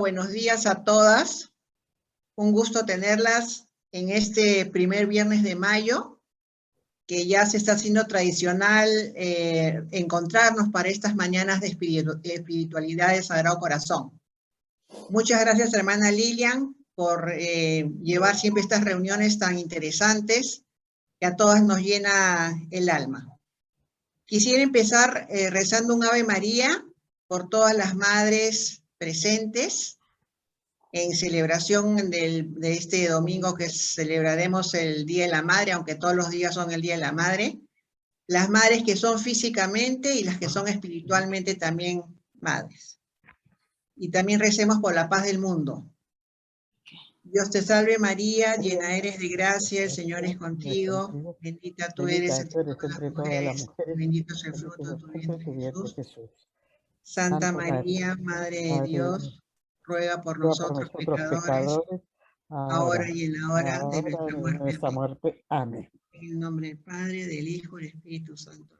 Buenos días a todas. Un gusto tenerlas en este primer viernes de mayo, que ya se está haciendo tradicional encontrarnos para estas mañanas de espiritualidad del Sagrado Corazón. Muchas gracias, hermana Lilian, por llevar siempre estas reuniones tan interesantes que a todas nos llena el alma. Quisiera empezar rezando un Ave María por todas las madres presentes en celebración de este domingo que celebraremos el Día de la Madre, aunque todos los días son el Día de la Madre. Las madres que son físicamente y las que son espiritualmente también madres. Y también recemos por la paz del mundo. Dios te salve María, llena eres de gracia, el Señor es contigo, bendita tú eres entre todas las mujeres, bendito es el fruto de tu vientre Jesús. Santa María, Madre de Dios, ruega por nosotros pecadores, ahora y en la hora de nuestra muerte. Amén. En el nombre del Padre, del Hijo y del Espíritu Santo.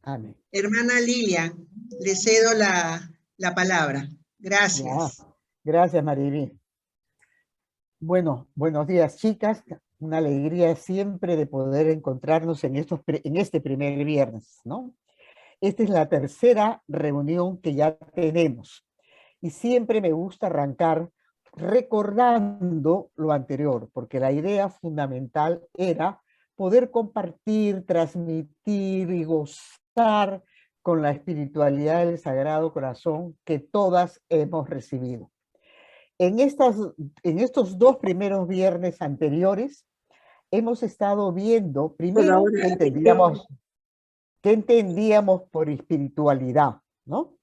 Amén. Hermana Lilian, le cedo la palabra. Gracias. Ya. Gracias, Mariví. Bueno, buenos días, chicas. Una alegría siempre de poder encontrarnos en este primer viernes, ¿no? Esta es la tercera reunión que ya tenemos. Y siempre me gusta arrancar recordando lo anterior, porque la idea fundamental era poder compartir, transmitir y gozar con la espiritualidad del Sagrado Corazón que todas hemos recibido. En estos dos primeros viernes anteriores hemos estado viendo primero qué entendíamos por espiritualidad, ¿no?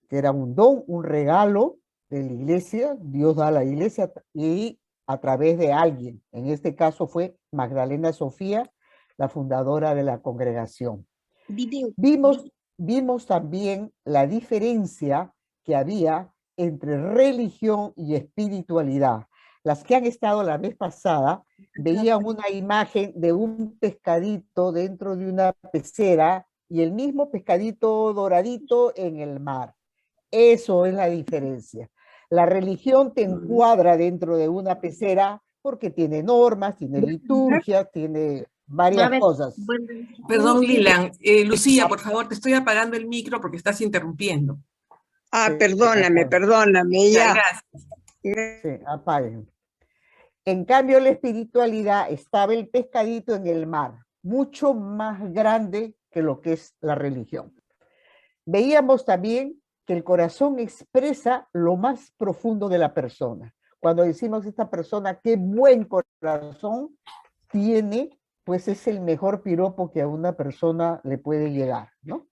Que era un don, un regalo de la iglesia, Dios da a la iglesia y a través de alguien. En este caso fue Magdalena Sofía, la fundadora de la congregación. Vimos también la diferencia que había entre religión y espiritualidad. Las que han estado la vez pasada veían una imagen de un pescadito dentro de una pecera y el mismo pescadito doradito en el mar. Eso es la diferencia. La religión te encuadra dentro de una pecera porque tiene normas, tiene liturgia, tiene varias cosas. Perdón, Lilian. Lucía, por favor, te estoy apagando el micro porque estás interrumpiendo. Perdóname, ya. Gracias. Sí, apaguen. En cambio, la espiritualidad estaba el pescadito en el mar, mucho más grande que lo que es la religión. Veíamos también que el corazón expresa lo más profundo de la persona. Cuando decimos esta persona, qué buen corazón tiene, pues es el mejor piropo que a una persona le puede llegar, ¿no?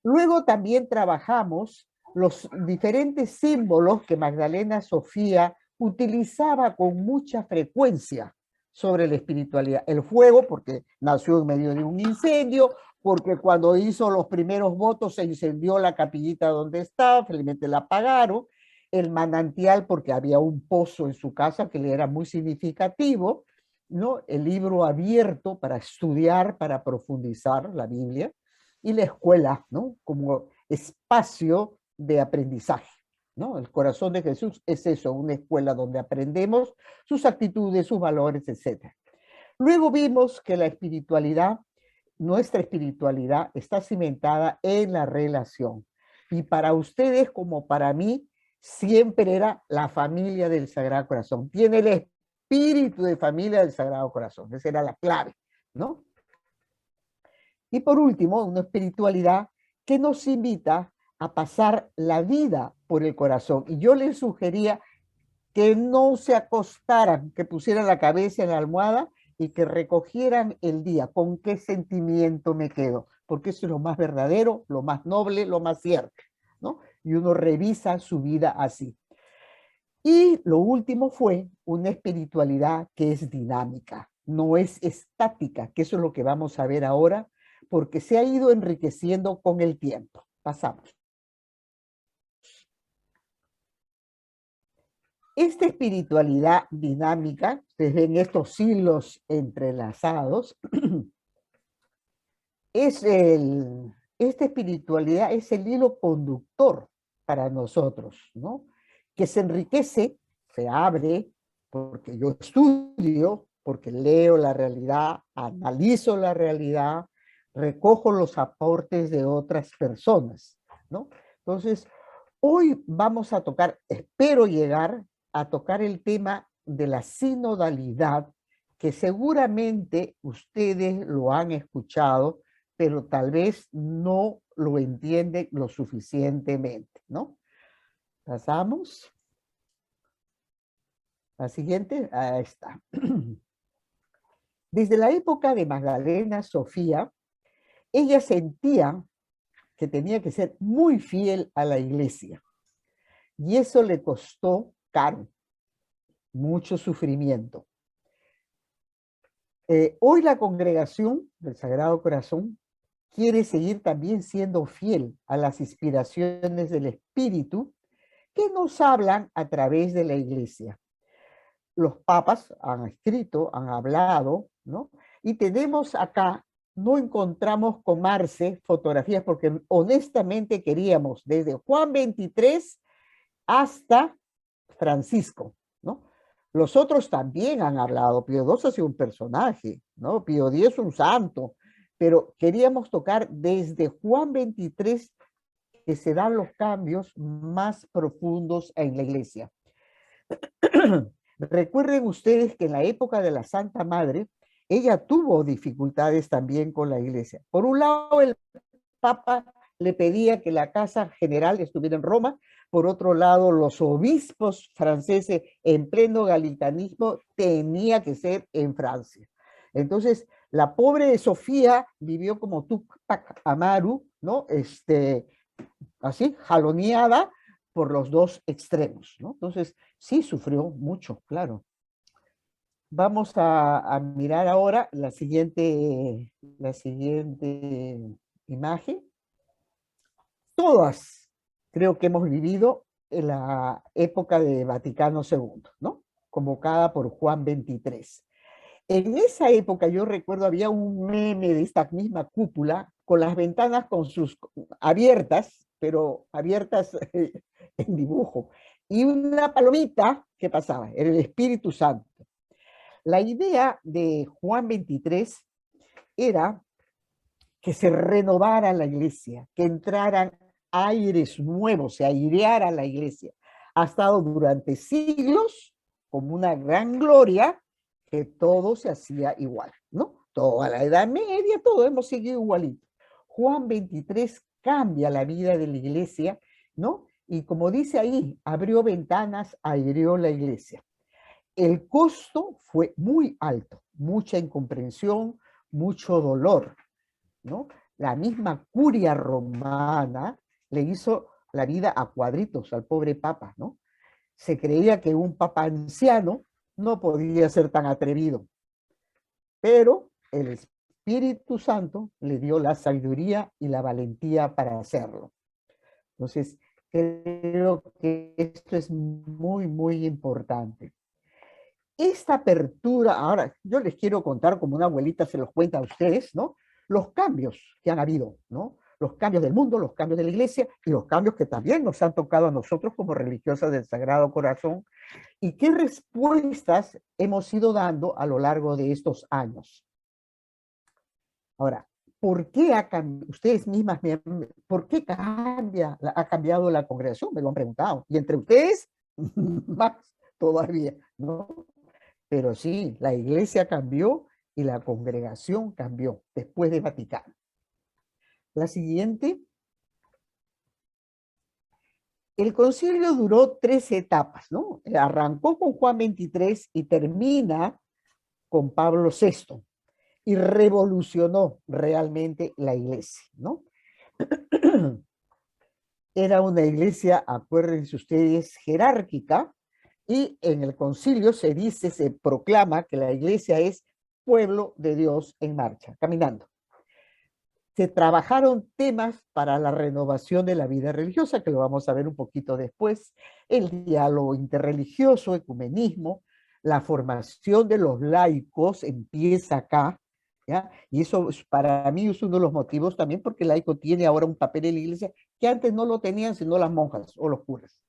Luego también trabajamos los diferentes símbolos que Magdalena Sofía utilizaba con mucha frecuencia sobre la espiritualidad. El fuego, porque nació en medio de un incendio, porque cuando hizo los primeros votos se incendió la capillita donde estaba, felizmente la apagaron. El manantial, porque había un pozo en su casa que le era muy significativo, ¿no? El libro abierto para estudiar, para profundizar la Biblia, y la escuela, ¿no? Como espacio de aprendizaje, ¿no? El corazón de Jesús es eso, una escuela donde aprendemos sus actitudes, sus valores, etc. Luego vimos que la espiritualidad, nuestra espiritualidad, está cimentada en la relación. Y para ustedes, como para mí, siempre era la familia del Sagrado Corazón. Tiene el espíritu de familia del Sagrado Corazón. Esa era la clave, ¿no? Y por último, una espiritualidad que nos invita a pasar la vida por el corazón. Y yo les sugería que no se acostaran, que pusieran la cabeza en la almohada y que recogieran el día. ¿Con qué sentimiento me quedo? Porque eso es lo más verdadero, lo más noble, lo más cierto, ¿no? Y uno revisa su vida así. Y lo último fue una espiritualidad que es dinámica, no es estática, que eso es lo que vamos a ver ahora, porque se ha ido enriqueciendo con el tiempo. Pasamos. Esta espiritualidad dinámica, ustedes ven estos hilos entrelazados, esta espiritualidad es el hilo conductor para nosotros, ¿no? que se enriquece, se abre, porque yo estudio, porque leo la realidad, analizo la realidad, recojo los aportes de otras personas, ¿no? Entonces, hoy vamos a tocar, espero llegar a tocar el tema de la sinodalidad, que seguramente ustedes lo han escuchado, pero tal vez no lo entienden lo suficientemente, ¿no? Pasamos. La siguiente, ahí está. Desde la época de Magdalena Sofía, ella sentía que tenía que ser muy fiel a la iglesia. Y eso le costó caro, mucho sufrimiento. Hoy la congregación del Sagrado Corazón quiere seguir también siendo fiel a las inspiraciones del Espíritu que nos hablan a través de la iglesia. Los papas han escrito, han hablado, ¿no? Y tenemos acá, no encontramos con Marce fotografías porque honestamente queríamos desde Juan 23 hasta Francisco, ¿no? Los otros también han hablado. Pío XII ha sido un personaje, ¿no? Pío X es un santo, pero queríamos tocar desde Juan 23 que se dan los cambios más profundos en la iglesia. Recuerden ustedes que en la época de la Santa Madre, ella tuvo dificultades también con la iglesia. Por un lado, el Papa le pedía que la Casa General estuviera en Roma. Por otro lado, los obispos franceses en pleno galitanismo tenía que ser en Francia. Entonces, la pobre Sofía vivió como Tupac Amaru, ¿no? Así, jaloneada por los dos extremos, ¿no? Entonces, sí sufrió mucho, claro. Vamos a mirar ahora la siguiente imagen. Todas creo que hemos vivido en la época de Vaticano II, ¿no? Convocada por Juan 23. En esa época yo recuerdo había un meme de esta misma cúpula con las ventanas con sus abiertas, pero abiertas en dibujo, y una palomita que pasaba, era el Espíritu Santo. La idea de Juan 23 era que se renovara la iglesia, que entraran aires nuevos, se aireara la iglesia. Ha estado durante siglos como una gran gloria que todo se hacía igual, ¿no? Toda la Edad Media, todo hemos seguido igualito. Juan 23 cambia la vida de la iglesia, ¿no? Y como dice ahí, abrió ventanas, aireó la iglesia. El costo fue muy alto, mucha incomprensión, mucho dolor, ¿no? La misma curia romana le hizo la vida a cuadritos al pobre papa, ¿no? Se creía que un papa anciano no podía ser tan atrevido, pero el Espíritu Santo le dio la sabiduría y la valentía para hacerlo. Entonces, creo que esto es muy, muy importante. Esta apertura, ahora yo les quiero contar como una abuelita se los cuenta a ustedes, ¿no? Los cambios que han habido, ¿no? Los cambios del mundo, los cambios de la iglesia y los cambios que también nos han tocado a nosotros como religiosas del Sagrado Corazón y qué respuestas hemos ido dando a lo largo de estos años. Ahora, ¿por qué ha cambiado? Ustedes mismas, ¿por qué ha cambiado la congregación? Me lo han preguntado. Y entre ustedes, más todavía, ¿no? Pero sí, la iglesia cambió y la congregación cambió después de Vaticano. La siguiente. El concilio duró 3 etapas, ¿no? Arrancó con Juan 23 y termina con Pablo VI y revolucionó realmente la iglesia, ¿no? Era una iglesia, acuérdense ustedes, jerárquica, y en el concilio se dice, se proclama que la iglesia es pueblo de Dios en marcha, caminando. Se trabajaron temas para la renovación de la vida religiosa, que lo vamos a ver un poquito después, el diálogo interreligioso, ecumenismo, la formación de los laicos empieza acá, ¿ya? Y eso para mí es uno de los motivos también porque el laico tiene ahora un papel en la iglesia que antes no lo tenían sino las monjas o los curas.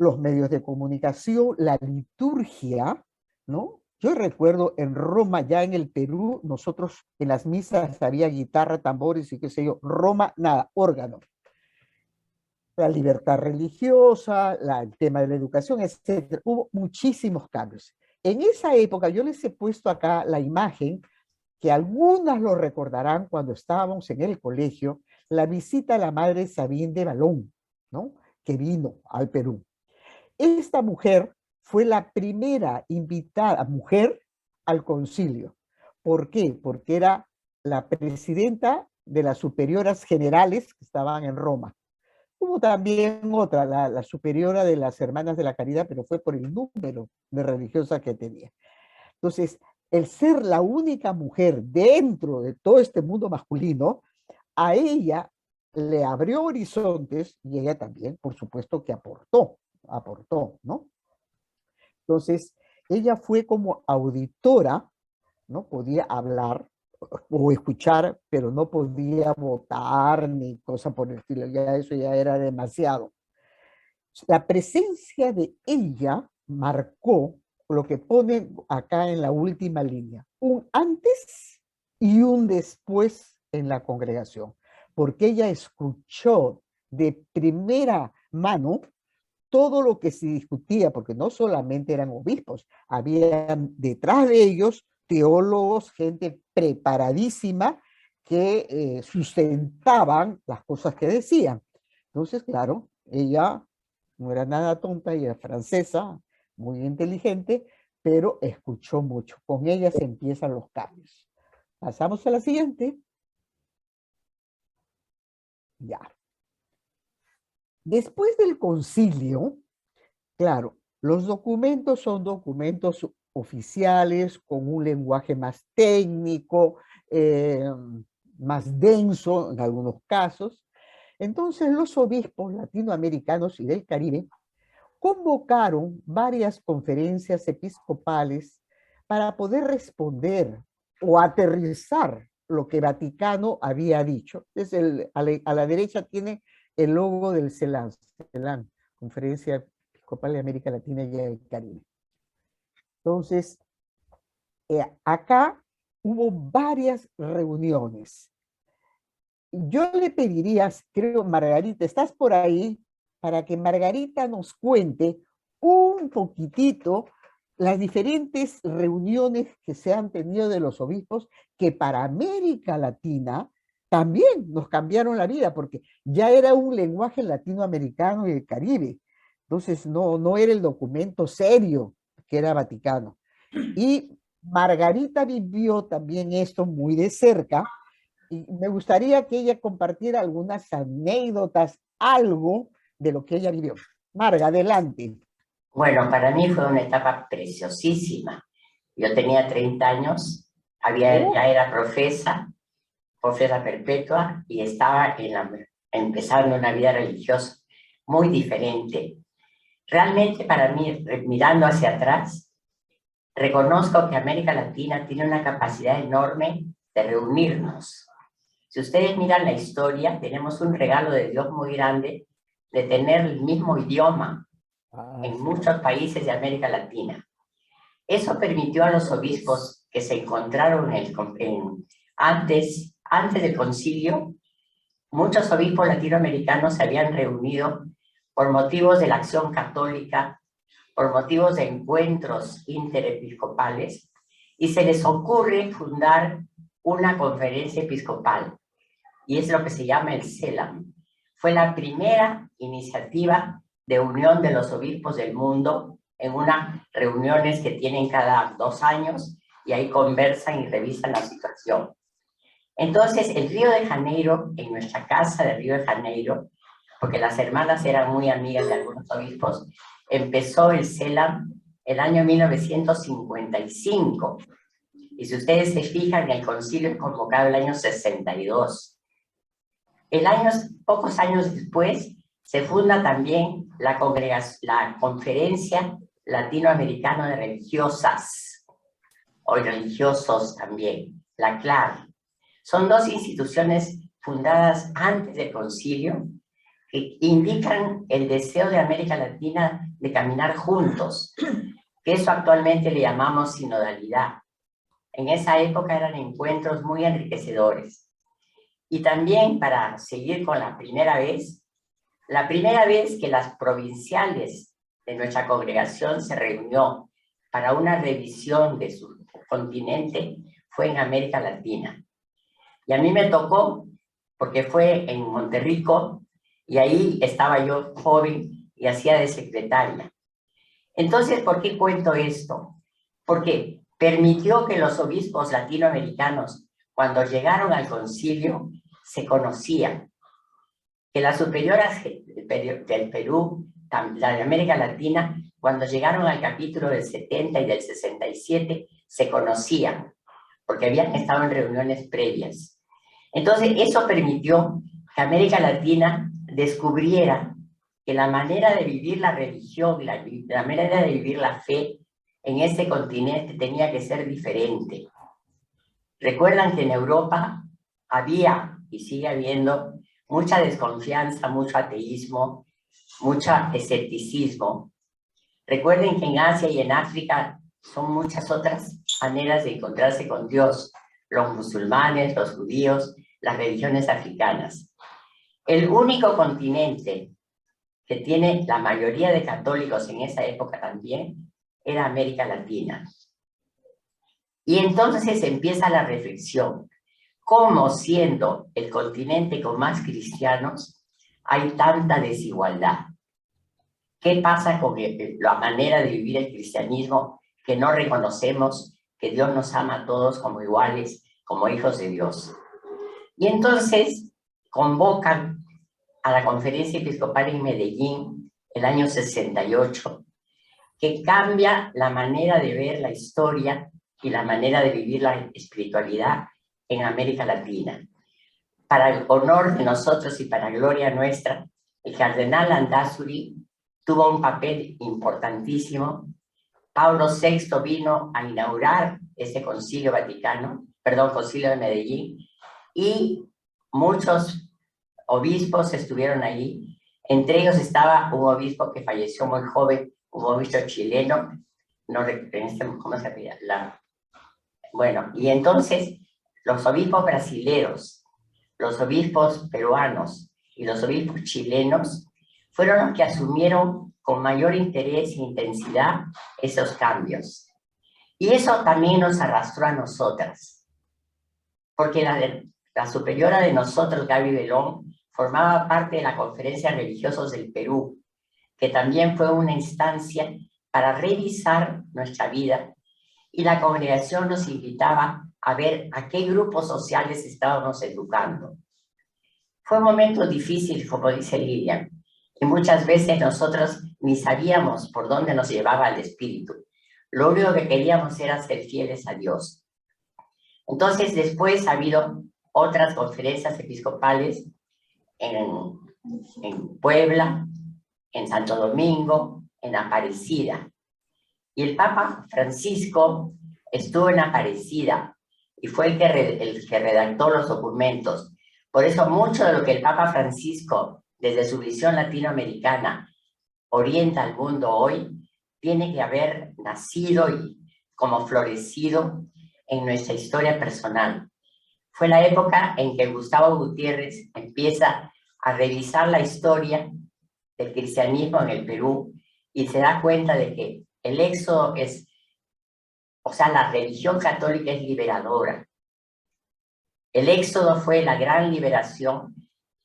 los medios de comunicación, la liturgia, ¿no? Yo recuerdo en Roma, ya en el Perú, nosotros en las misas había guitarra, tambores y qué sé yo. Roma, nada, órgano. La libertad religiosa, el tema de la educación, etc. Hubo muchísimos cambios. En esa época, yo les he puesto acá la imagen, que algunas lo recordarán cuando estábamos en el colegio, la visita a la madre Sabine de Balón, ¿no? Que vino al Perú. Esta mujer fue la primera invitada mujer al concilio. ¿Por qué? Porque era la presidenta de las superioras generales que estaban en Roma. Hubo también otra, la superiora de las Hermanas de la Caridad, pero fue por el número de religiosas que tenía. Entonces, el ser la única mujer dentro de todo este mundo masculino, a ella le abrió horizontes y ella también, por supuesto, que aportó, ¿no? Entonces, ella fue como auditora, ¿no? Podía hablar o escuchar, pero no podía votar ni cosa por el estilo, ya eso ya era demasiado. La presencia de ella marcó lo que pone acá en la última línea, un antes y un después en la congregación, porque ella escuchó de primera mano todo lo que se discutía, porque no solamente eran obispos, había detrás de ellos teólogos, gente preparadísima que sustentaban las cosas que decían. Entonces, claro, ella no era nada tonta, ella era francesa, muy inteligente, pero escuchó mucho. Con ella se empiezan los cambios. Pasamos a la siguiente. Ya. Después del concilio, claro, los documentos son documentos oficiales con un lenguaje más técnico, más denso en algunos casos. Entonces los obispos latinoamericanos y del Caribe convocaron varias conferencias episcopales para poder responder o aterrizar lo que Vaticano había dicho. A la derecha tiene el logo del CELAN, Conferencia Episcopal de América Latina y el Caribe. Entonces, acá hubo varias reuniones. Yo le pediría, creo, Margarita, ¿estás por ahí? Para que Margarita nos cuente un poquitito las diferentes reuniones que se han tenido de los obispos, que para América Latina también nos cambiaron la vida, porque ya era un lenguaje latinoamericano y el Caribe. Entonces no era el documento serio que era Vaticano. Y Margarita vivió también esto muy de cerca, y me gustaría que ella compartiera algunas anécdotas, algo de lo que ella vivió. Marga, adelante. Bueno, para mí fue una etapa preciosísima. Yo tenía 30 años, ya era profesa perpetua, y estaba empezando una vida religiosa muy diferente. Realmente para mí, mirando hacia atrás, reconozco que América Latina tiene una capacidad enorme de reunirnos. Si ustedes miran la historia, tenemos un regalo de Dios muy grande de tener el mismo idioma en muchos países de América Latina. Eso permitió a los obispos que se encontraron antes del concilio. Muchos obispos latinoamericanos se habían reunido por motivos de la acción católica, por motivos de encuentros interepiscopales, y se les ocurre fundar una conferencia episcopal, y es lo que se llama el CELAM. Fue la primera iniciativa de unión de los obispos del mundo en unas reuniones que tienen cada 2 años, y ahí conversan y revisan la situación. Entonces, en Río de Janeiro, en nuestra casa de Río de Janeiro, porque las hermanas eran muy amigas de algunos obispos, empezó el CELAM el año 1955. Y si ustedes se fijan, el concilio es convocado el año 62. Pocos años después, se funda también la Conferencia Latinoamericana de Religiosas, o religiosos también, la CLAR. Son 2 instituciones fundadas antes del concilio, que indican el deseo de América Latina de caminar juntos, que eso actualmente le llamamos sinodalidad. En esa época eran encuentros muy enriquecedores. Y también, para seguir con la primera vez que las provinciales de nuestra congregación se reunió para una revisión de su continente fue en América Latina. Y a mí me tocó, porque fue en Monterrico, y ahí estaba yo joven y hacía de secretaria. Entonces, ¿por qué cuento esto? Porque permitió que los obispos latinoamericanos, cuando llegaron al concilio, se conocían. Que las superioras del Perú, la de América Latina, cuando llegaron al capítulo del 70 y del 67, se conocían, porque habían estado en reuniones previas. Entonces, eso permitió que América Latina descubriera que la manera de vivir la religión, la manera de vivir la fe en este continente tenía que ser diferente. Recuerdan que en Europa había y sigue habiendo mucha desconfianza, mucho ateísmo, mucho escepticismo. Recuerden que en Asia y en África son muchas otras maneras de encontrarse con Dios, los musulmanes, los judíos, las religiones africanas. El único continente que tiene la mayoría de católicos en esa época también era América Latina. Y entonces empieza la reflexión. ¿Cómo, siendo el continente con más cristianos, hay tanta desigualdad? ¿Qué pasa con la manera de vivir el cristianismo, que no reconocemos que Dios nos ama a todos como iguales, como hijos de Dios? Y entonces convocan a la Conferencia Episcopal en Medellín el año 68, que cambia la manera de ver la historia y la manera de vivir la espiritualidad en América Latina. Para el honor de nosotros y para gloria nuestra, el cardenal Landázuri tuvo un papel importantísimo. Pablo VI vino a inaugurar ese concilio concilio de Medellín, y muchos obispos estuvieron ahí. Entre ellos estaba un obispo que falleció muy joven, un obispo chileno, no recuerdo cómo se llama. Bueno, y entonces los obispos brasileros, los obispos peruanos y los obispos chilenos fueron los que asumieron con mayor interés e intensidad esos cambios. Y eso también nos arrastró a nosotras, porque la superiora de nosotros, Gaby Belón, formaba parte de la Conferencia de Religiosos del Perú, que también fue una instancia para revisar nuestra vida, y la congregación nos invitaba a ver a qué grupos sociales estábamos educando. Fue un momento difícil, como dice Lilian, y muchas veces nosotros ni sabíamos por dónde nos llevaba el Espíritu. Lo único que queríamos era ser fieles a Dios. Entonces, después ha habido otras conferencias episcopales en Puebla, en Santo Domingo, en Aparecida. Y el Papa Francisco estuvo en Aparecida y fue el que redactó los documentos. Por eso mucho de lo que el Papa Francisco, desde su visión latinoamericana, orienta al mundo hoy, tiene que haber nacido y como florecido en nuestra historia personal. Fue la época en que Gustavo Gutiérrez empieza a revisar la historia del cristianismo en el Perú y se da cuenta de que el éxodo la religión católica es liberadora. El éxodo fue la gran liberación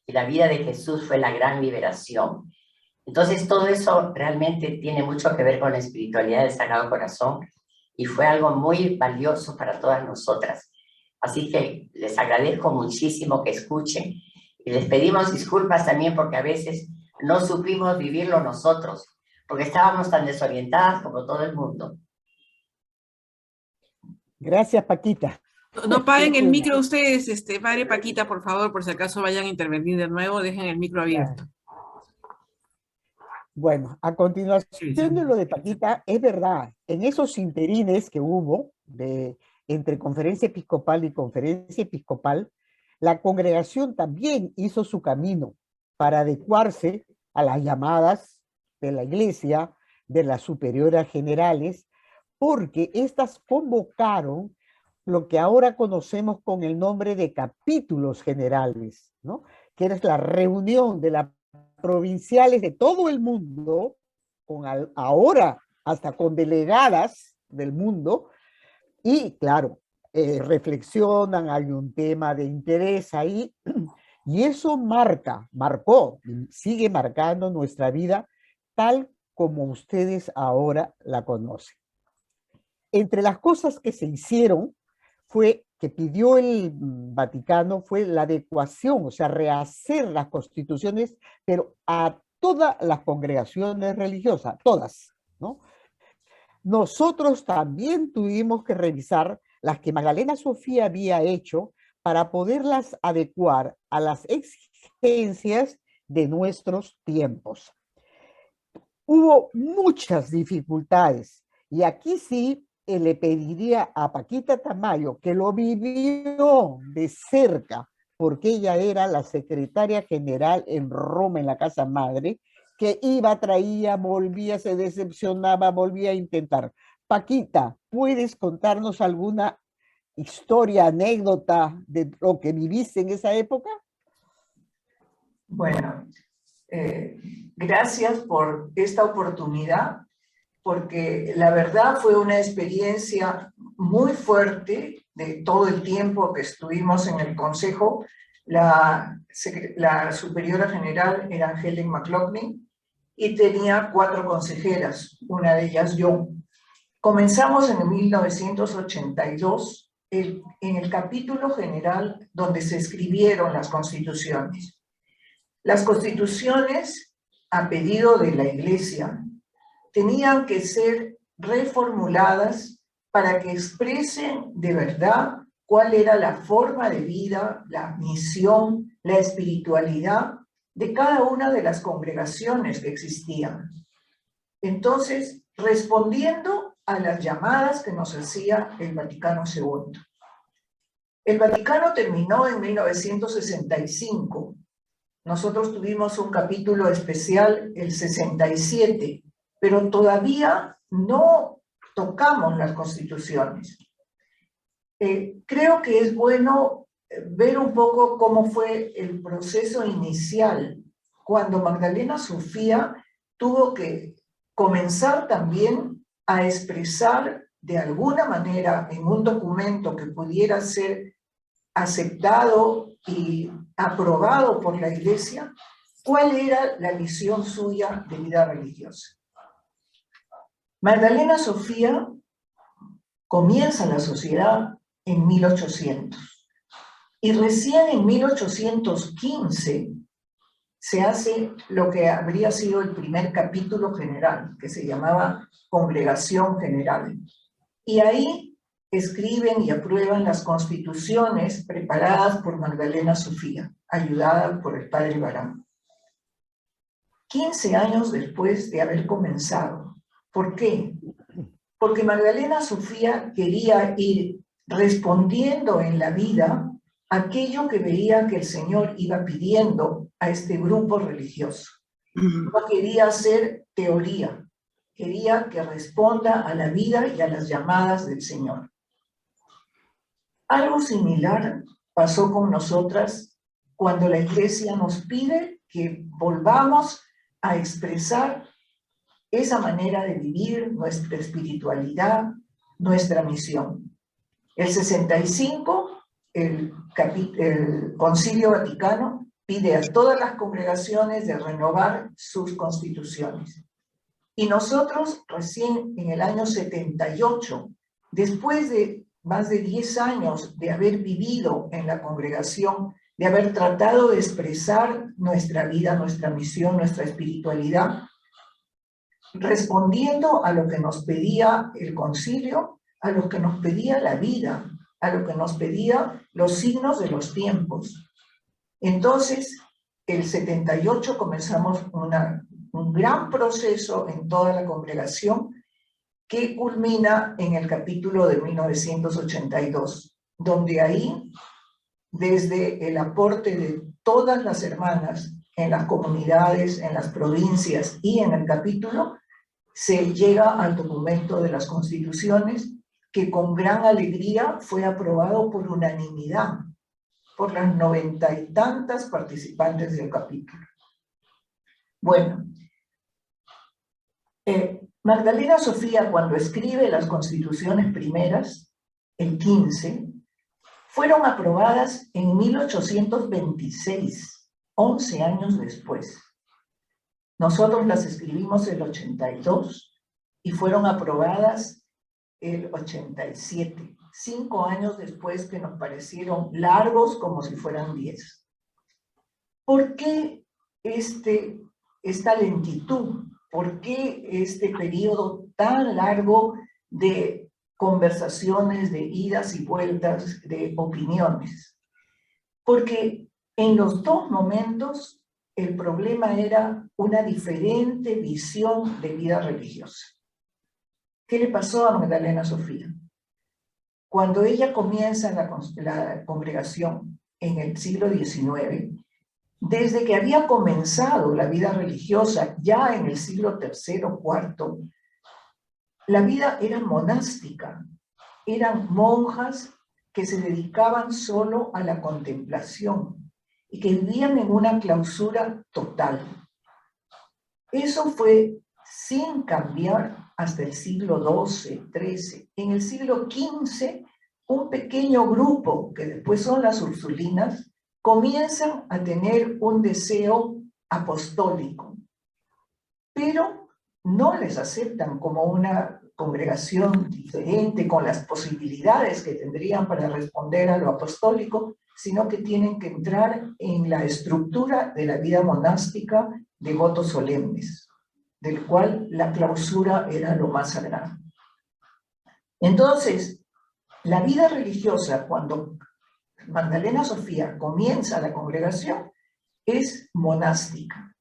y la vida de Jesús fue la gran liberación. Entonces todo eso realmente tiene mucho que ver con la espiritualidad del Sagrado Corazón y fue algo muy valioso para todas nosotras. Así que les agradezco muchísimo que escuchen y les pedimos disculpas también porque a veces no supimos vivirlo nosotros, porque estábamos tan desorientadas como todo el mundo. Gracias, Paquita. No paguen el micro ustedes, padre Paquita, por favor, por si acaso vayan a intervenir de nuevo, dejen el micro abierto. Bueno, a continuación de lo de Paquita, es verdad, en esos interines que hubo entre conferencia episcopal y conferencia episcopal, la congregación también hizo su camino para adecuarse a las llamadas de la Iglesia, de las superioras generales, porque éstas convocaron lo que ahora conocemos con el nombre de capítulos generales, ¿no? Que es la reunión de las provinciales de todo el mundo, ahora hasta con delegadas del mundo, y claro, reflexionan, hay un tema de interés ahí, y eso marcó, y sigue marcando nuestra vida tal como ustedes ahora la conocen. Entre las cosas que se hicieron fue que pidió el Vaticano fue la adecuación, o sea, rehacer las constituciones, pero a todas las congregaciones religiosas, todas, ¿no? Nosotros también tuvimos que revisar las que Magdalena Sofía había hecho para poderlas adecuar a las exigencias de nuestros tiempos. Hubo muchas dificultades y aquí sí le pediría a Paquita Tamayo, que lo vivió de cerca, porque ella era la secretaria general en Roma, en la Casa Madre, que iba, traía, volvía, se decepcionaba, volvía a intentar. Paquita, ¿puedes contarnos alguna historia, anécdota de lo que viviste en esa época? Bueno, gracias por esta oportunidad, porque la verdad fue una experiencia muy fuerte de todo el tiempo que estuvimos en el Consejo. La superiora general era Helen McLaughlin y tenía 4 consejeras, una de ellas yo. Comenzamos en 1982 en el capítulo general donde se escribieron las constituciones. Las constituciones, a pedido de la Iglesia, tenían que ser reformuladas para que expresen de verdad cuál era la forma de vida, la misión, la espiritualidad de cada una de las congregaciones que existían. Entonces, respondiendo a las llamadas que nos hacía el Vaticano II. El Vaticano terminó en 1965. Nosotros tuvimos un capítulo especial, el 67, pero todavía no tocamos las constituciones. Creo que es bueno ver un poco cómo fue el proceso inicial, cuando Magdalena Sofía tuvo que comenzar también a expresar de alguna manera en un documento que pudiera ser aceptado y aprobado por la Iglesia, cuál era la misión suya de vida religiosa. Magdalena Sofía comienza la sociedad en 1800 y recién en 1815 se hace lo que habría sido el primer capítulo general, que se llamaba Congregación General. Y ahí escriben y aprueban las constituciones preparadas por Magdalena Sofía, ayudada por el padre Barán. 15 años después de haber comenzado. ¿Por qué? Porque Magdalena Sofía quería ir respondiendo en la vida aquello que veía que el Señor iba pidiendo a este grupo religioso. No quería hacer teoría, quería que responda a la vida y a las llamadas del Señor. Algo similar pasó con nosotras cuando la Iglesia nos pide que volvamos a expresar esa manera de vivir, nuestra espiritualidad, nuestra misión. El 65, el Concilio Vaticano pide a todas las congregaciones de renovar sus constituciones. Y nosotros recién en el año 78, después de más de 10 años de haber vivido en la congregación, de haber tratado de expresar nuestra vida, nuestra misión, nuestra espiritualidad, respondiendo a lo que nos pedía el concilio, a lo que nos pedía la vida, a lo que nos pedía los signos de los tiempos. Entonces, el 78 comenzamos un gran proceso en toda la congregación que culmina en el capítulo de 1982, donde ahí, desde el aporte de todas las hermanas en las comunidades, en las provincias y en el capítulo, se llega al documento de las constituciones, que con gran alegría fue aprobado por unanimidad por las 90 y tantas participantes del capítulo. Bueno, Magdalena Sofía, cuando escribe las constituciones primeras, el 15, fueron aprobadas en 1826, 11 años después. Nosotros las escribimos el 82 y fueron aprobadas el 87, 5 años después, que nos parecieron largos como si fueran 10. ¿Por qué esta lentitud? ¿Por qué este periodo tan largo de conversaciones, de idas y vueltas, de opiniones? Porque en los dos momentos el problema era una diferente visión de vida religiosa. ¿Qué le pasó a Magdalena Sofía? Cuando ella comienza la congregación en el siglo XIX, desde que había comenzado la vida religiosa ya en el siglo III o IV, la vida era monástica. Eran monjas que se dedicaban solo a la contemplación y que vivían en una clausura total. Eso fue sin cambiar hasta el siglo XII, XIII. En el siglo XV, un pequeño grupo, que después son las ursulinas, comienzan a tener un deseo apostólico, pero no les aceptan como una congregación diferente, con las posibilidades que tendrían para responder a lo apostólico, sino que tienen que entrar en la estructura de la vida monástica de votos solemnes, del cual la clausura era lo más sagrado. Entonces, la vida religiosa, cuando Magdalena Sofía comienza la congregación, es monástica.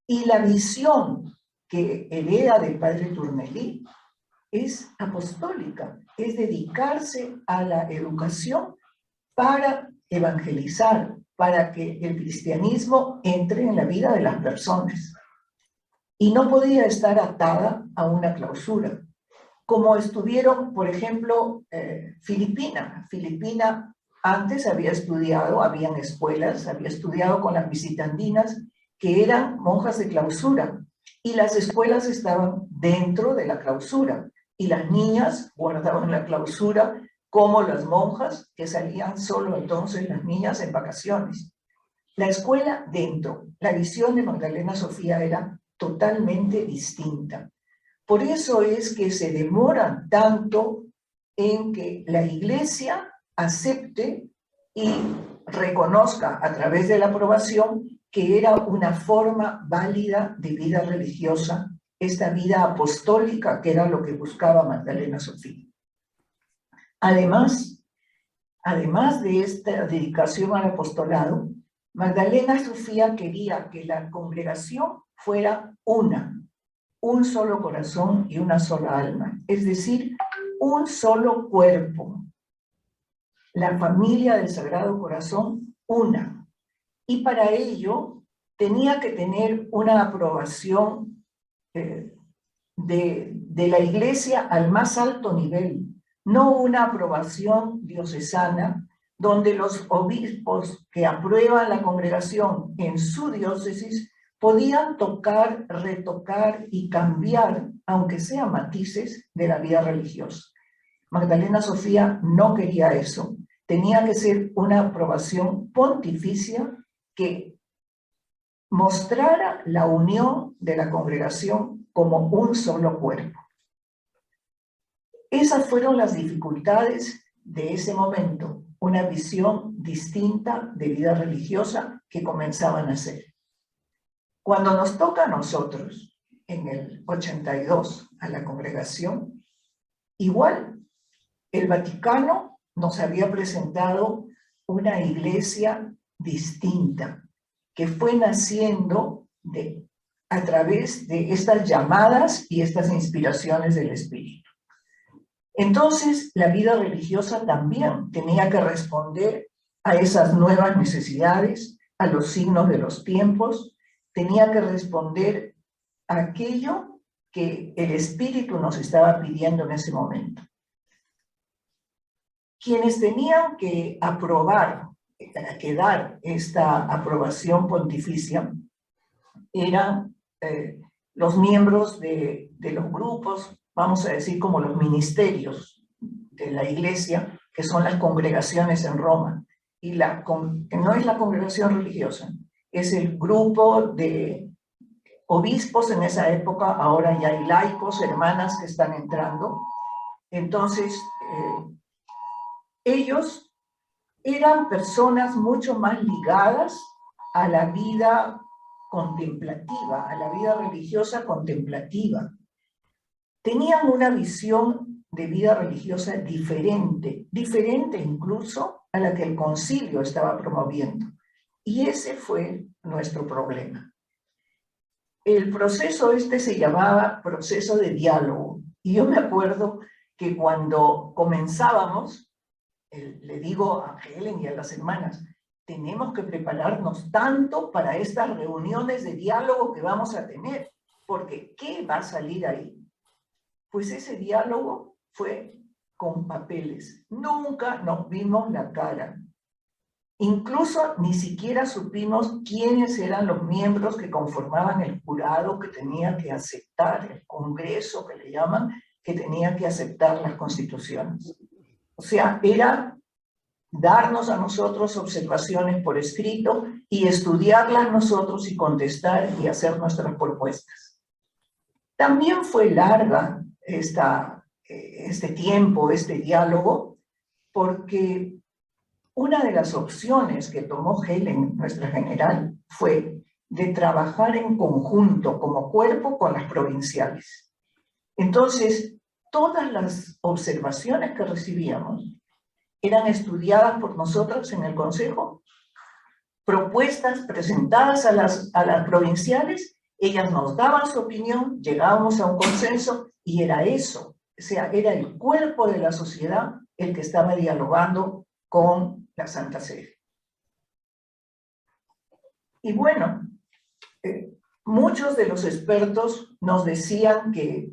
Y la visión que hereda del padre Tournelly es apostólica, es dedicarse a la educación para evangelizar, para que el cristianismo entre en la vida de las personas. Y no podía estar atada a una clausura, como estuvieron, por ejemplo, Filipina. Filipina antes había estudiado, habían escuelas, había estudiado con las visitandinas, que eran monjas de clausura, y las escuelas estaban dentro de la clausura, y las niñas guardaban la clausura como las monjas, que salían solo entonces las niñas en vacaciones. La escuela dentro, la visión de Magdalena Sofía era totalmente distinta. Por eso es que se demoran tanto en que la Iglesia acepte y reconozca a través de la aprobación que era una forma válida de vida religiosa, esta vida apostólica que era lo que buscaba Magdalena Sofía. Además de esta dedicación al apostolado, Magdalena Sofía quería que la congregación fuera un solo corazón y una sola alma, es decir, un solo cuerpo. La familia del Sagrado Corazón, una. Y para ello tenía que tener una aprobación de la Iglesia al más alto nivel, no una aprobación diocesana, donde los obispos que aprueban la congregación en su diócesis podían tocar, retocar y cambiar, aunque sean matices, de la vida religiosa. Magdalena Sofía no quería eso. Tenía que ser una aprobación pontificia que mostrara la unión de la congregación como un solo cuerpo. Esas fueron las dificultades de ese momento, una visión distinta de vida religiosa que comenzaban a hacer. Cuando nos toca a nosotros, en el 82, a la congregación, igual, el Vaticano nos había presentado una iglesia distinta, que fue naciendo a través de estas llamadas y estas inspiraciones del Espíritu. Entonces, la vida religiosa también tenía que responder a esas nuevas necesidades, a los signos de los tiempos, tenía que responder a aquello que el Espíritu nos estaba pidiendo en ese momento. Quienes tenían que aprobar, que dar esta aprobación pontificia, eran los miembros de los grupos, vamos a decir como los ministerios de la Iglesia, que son las congregaciones en Roma. Y que no es la congregación religiosa, es el grupo de obispos en esa época, ahora ya hay laicos, hermanas que están entrando. Entonces, ellos eran personas mucho más ligadas a la vida contemplativa, a la vida religiosa contemplativa. Tenían una visión de vida religiosa diferente incluso a la que el concilio estaba promoviendo. Y ese fue nuestro problema. El proceso se llamaba proceso de diálogo. Y yo me acuerdo que cuando comenzábamos, le digo a Helen y a las hermanas, tenemos que prepararnos tanto para estas reuniones de diálogo que vamos a tener, porque ¿qué va a salir ahí? Pues ese diálogo fue con papeles. Nunca nos vimos la cara. Incluso ni siquiera supimos quiénes eran los miembros que conformaban el jurado que tenía que aceptar, el congreso que le llaman, que tenía que aceptar las constituciones. O sea, era darnos a nosotros observaciones por escrito y estudiarlas nosotros y contestar y hacer nuestras propuestas. También fue larga este tiempo, este diálogo, porque una de las opciones que tomó Helen, nuestra general, fue de trabajar en conjunto como cuerpo con las provinciales. Entonces, todas las observaciones que recibíamos eran estudiadas por nosotros en el consejo, propuestas presentadas a las provinciales, ellas nos daban su opinión, llegábamos a un consenso y era eso, o sea, era el cuerpo de la sociedad el que estaba dialogando con la Santa Sede. Y bueno, muchos de los expertos nos decían que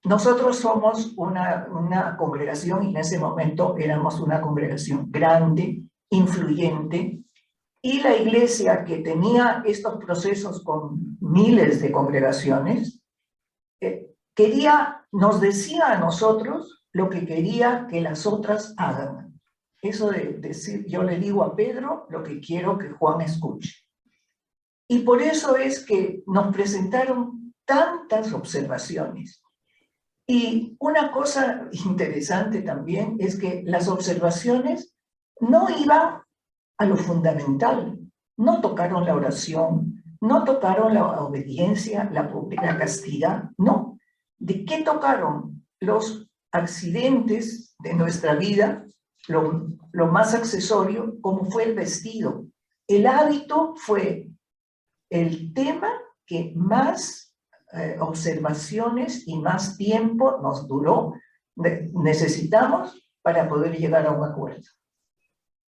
nosotros somos una congregación, y en ese momento éramos una congregación grande, influyente, y la iglesia que tenía estos procesos con miles de congregaciones, nos decía a nosotros lo que quería que las otras hagan. Eso de decir, yo le digo a Pedro lo que quiero que Juan escuche. Y por eso es que nos presentaron tantas observaciones. Y una cosa interesante también es que las observaciones no iban a lo fundamental, no tocaron la oración, no tocaron la obediencia, la castidad, no. ¿De qué tocaron? Los accidentes de nuestra vida, lo más accesorio, como fue el vestido. El hábito fue el tema que más observaciones y más tiempo nos duró, necesitamos para poder llegar a un acuerdo.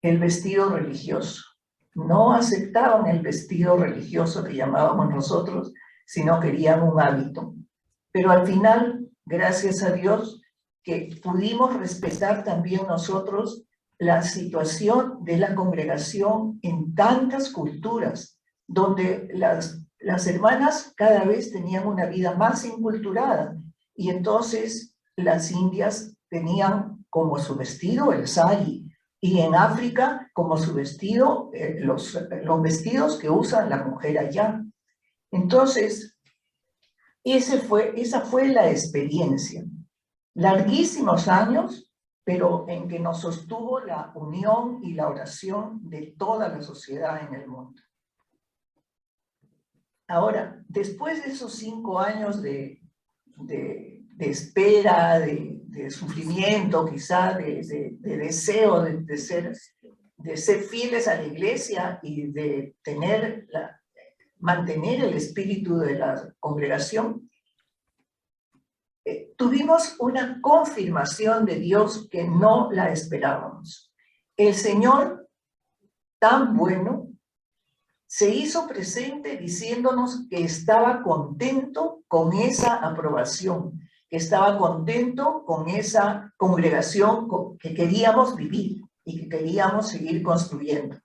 El vestido religioso. No aceptaban el vestido religioso que llamábamos nosotros, sino querían un hábito. Pero al final, gracias a Dios, que pudimos respetar también nosotros la situación de la congregación en tantas culturas, donde las hermanas cada vez tenían una vida más inculturada, y entonces las indias tenían como su vestido el sari, y en África como su vestido los vestidos que usa la mujer allá. Entonces, esa fue la experiencia. Larguísimos años, pero en que nos sostuvo la unión y la oración de toda la sociedad en el mundo. Ahora, después de esos 5 años de espera, de sufrimiento, quizá de deseo de ser fieles a la iglesia y de mantener el espíritu de la congregación, tuvimos una confirmación de Dios que no la esperábamos. El Señor tan bueno, se hizo presente diciéndonos que estaba contento con esa aprobación, que estaba contento con esa congregación que queríamos vivir y que queríamos seguir construyendo.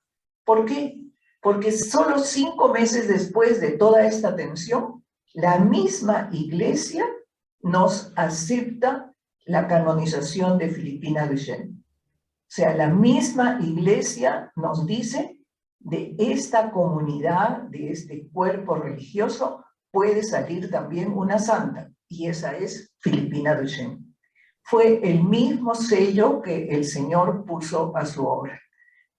¿Por qué? Porque solo 5 meses después de toda esta tensión, la misma iglesia nos acepta la canonización de Filipina Duchenne. O sea, la misma iglesia nos dice: de esta comunidad, de este cuerpo religioso, puede salir también una santa, y esa es Filipina Duchenne. Fue el mismo sello que el Señor puso a su obra.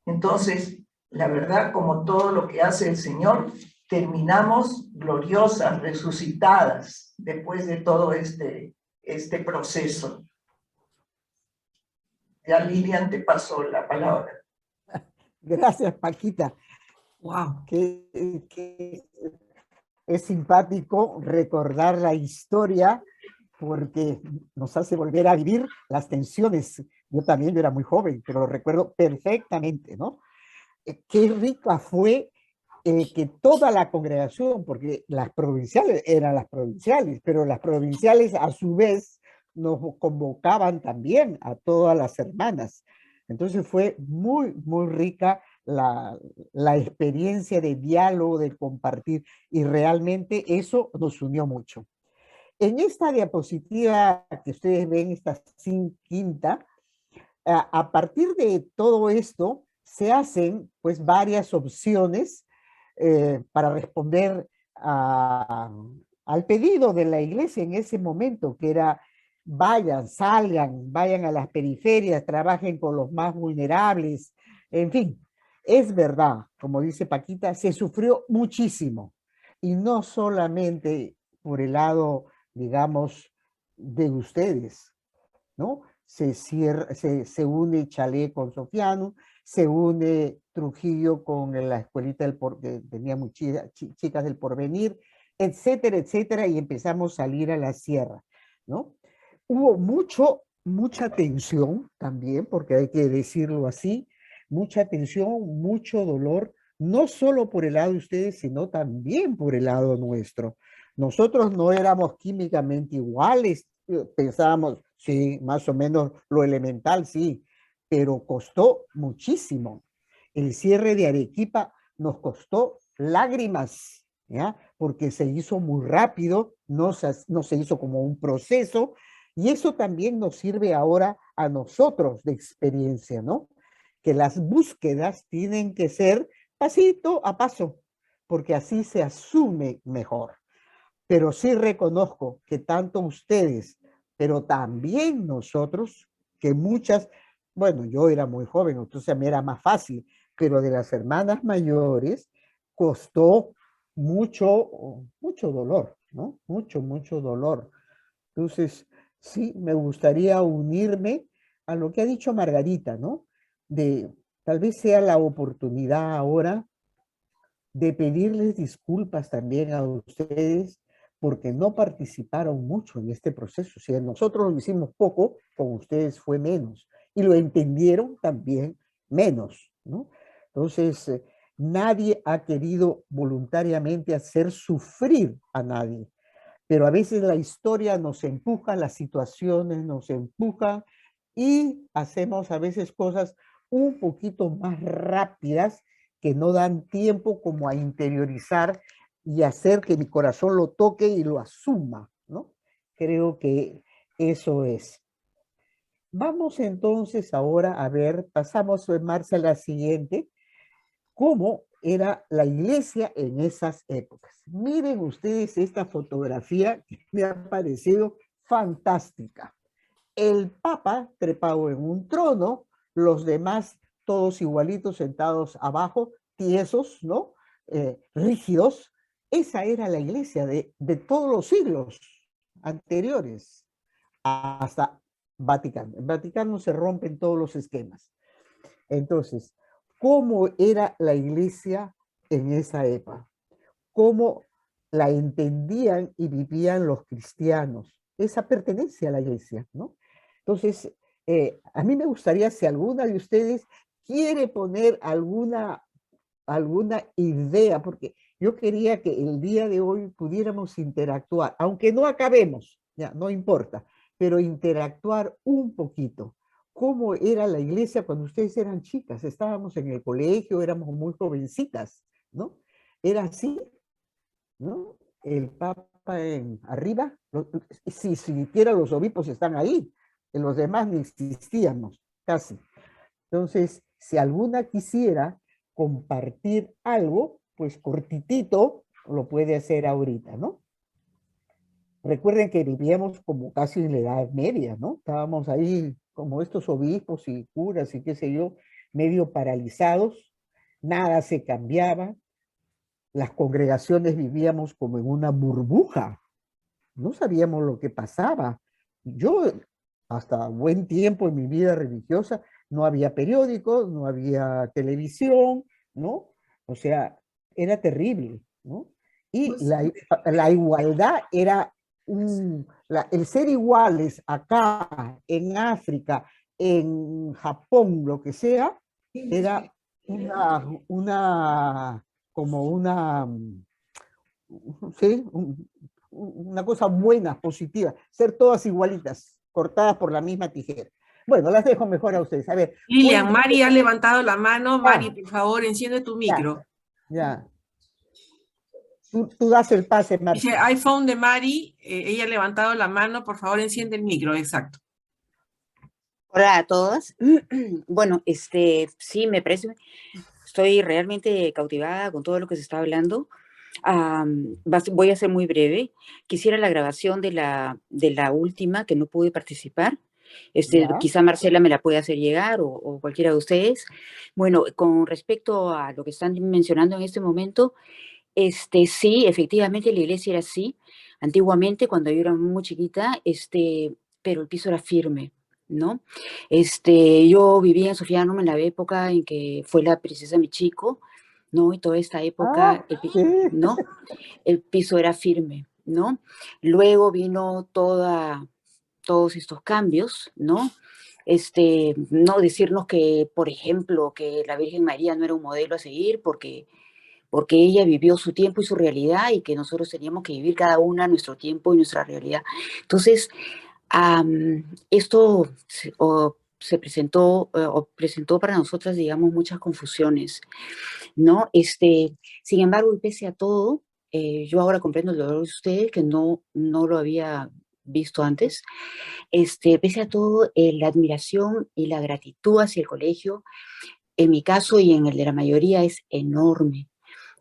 Entonces, la verdad, como todo lo que hace el Señor, terminamos gloriosas, resucitadas, después de todo este proceso. Ya Lilian te pasó la palabra. Gracias, Paquita. Wow. Que es simpático recordar la historia porque nos hace volver a vivir las tensiones. Yo también era muy joven, pero lo recuerdo perfectamente, ¿no? Qué rica fue que toda la congregación, porque las provinciales eran las provinciales, pero las provinciales a su vez nos convocaban también a todas las hermanas. Entonces fue muy, muy rica la experiencia de diálogo, de compartir, y realmente eso nos unió mucho. En esta diapositiva que ustedes ven, esta quinta, a partir de todo esto se hacen pues varias opciones para responder al pedido de la iglesia en ese momento, que era: vayan, salgan, vayan a las periferias, trabajen con los más vulnerables, en fin. Es verdad, como dice Paquita, se sufrió muchísimo, y no solamente por el lado, digamos, de ustedes, ¿no? Se une Chalé con Sofiano, se une Trujillo con la escuelita que tenía muchas chicas del Porvenir, etcétera, etcétera, y empezamos a salir a la sierra, ¿no? Hubo mucha tensión también, porque hay que decirlo así, mucha tensión, mucho dolor, no solo por el lado de ustedes, sino también por el lado nuestro. Nosotros no éramos químicamente iguales, pensábamos, sí, más o menos lo elemental, sí, pero costó muchísimo. El cierre de Arequipa nos costó lágrimas, ¿ya? Porque se hizo muy rápido, no se hizo como un proceso, y eso también nos sirve ahora a nosotros de experiencia, ¿no? Que las búsquedas tienen que ser pasito a paso, porque así se asume mejor. Pero sí reconozco que tanto ustedes, pero también nosotros, que muchas, bueno, yo era muy joven, entonces me era más fácil, pero de las hermanas mayores costó mucho dolor, ¿no? Mucho dolor. Entonces, sí, me gustaría unirme a lo que ha dicho Margarita, ¿no? Tal vez sea la oportunidad ahora de pedirles disculpas también a ustedes porque no participaron mucho en este proceso. Si nosotros lo hicimos poco, con ustedes fue menos. Y lo entendieron también menos, ¿no? Entonces, nadie ha querido voluntariamente hacer sufrir a nadie. Pero a veces la historia nos empuja, las situaciones nos empujan y hacemos a veces cosas un poquito más rápidas que no dan tiempo como a interiorizar y hacer que mi corazón lo toque y lo asuma, ¿no? Creo que eso es. Vamos entonces ahora a ver, pasamos, Marcia, a la siguiente, cómo era la iglesia en esas épocas. Miren ustedes esta fotografía que me ha parecido fantástica. El Papa trepado en un trono, los demás todos igualitos sentados abajo, tiesos, ¿no? Rígidos. Esa era la iglesia de todos los siglos anteriores hasta Vaticano. En Vaticano se rompen todos los esquemas. Entonces, ¿cómo era la iglesia en esa época? ¿Cómo la entendían y vivían los cristianos? Esa pertenencia a la iglesia, ¿no? Entonces, a mí me gustaría, si alguna de ustedes quiere poner alguna alguna idea, porque yo quería que el día de hoy pudiéramos interactuar, aunque no acabemos, ya, no importa, pero interactuar un poquito. ¿Cómo era la iglesia cuando ustedes eran chicas? Estábamos en el colegio, éramos muy jovencitas, ¿no? Era así, ¿no? El Papa arriba, si siquiera los obispos están ahí, en los demás ni existíamos, casi. Entonces, si alguna quisiera compartir algo, pues cortitito, lo puede hacer ahorita, ¿no? Recuerden que vivíamos como casi en la Edad Media, ¿no? Estábamos ahí como estos obispos y curas y qué sé yo, medio paralizados, nada se cambiaba, las congregaciones vivíamos como en una burbuja, no sabíamos lo que pasaba. Yo, hasta buen tiempo en mi vida religiosa, no había periódicos, no había televisión, ¿no? O sea, era terrible, ¿no? Y la igualdad era el ser iguales acá, en África, en Japón, lo que sea, era como una, ¿sí? Una cosa buena, positiva, ser todas igualitas, cortadas por la misma tijera. Bueno, las dejo mejor a ustedes. A ver. Lilian, Mari ha levantado la mano. Mari, por favor, enciende tu Ya, micro. ya. Tú das el pase, Mari. Dice iPhone de Mari, ella ha levantado la mano, por favor, enciende el micro, exacto. Hola a todos. Bueno, sí, me parece, estoy realmente cautivada con todo lo que se está hablando. Voy a ser muy breve. Quisiera la grabación de la última que no pude participar. Quizá Marcela me la puede hacer llegar o cualquiera de ustedes. Bueno, con respecto a lo que están mencionando en este momento, sí, efectivamente la iglesia era así. Antiguamente, cuando yo era muy chiquita, pero el piso era firme, ¿no? Yo vivía en Sofía Anum en la época en que fue la princesa Michiko, ¿no? Y toda esta época, ¿no? El piso era firme, ¿no? Luego vino todos estos cambios, ¿no? No decirnos que, por ejemplo, que la Virgen María no era un modelo a seguir porque ella vivió su tiempo y su realidad y que nosotros teníamos que vivir cada una nuestro tiempo y nuestra realidad. Entonces, esto se presentó o presentó para nosotras, digamos, muchas confusiones, ¿no? Sin embargo, y pese a todo, yo ahora comprendo el dolor de ustedes, que no lo había visto antes. Pese a todo, la admiración y la gratitud hacia el colegio, en mi caso y en el de la mayoría, es enorme,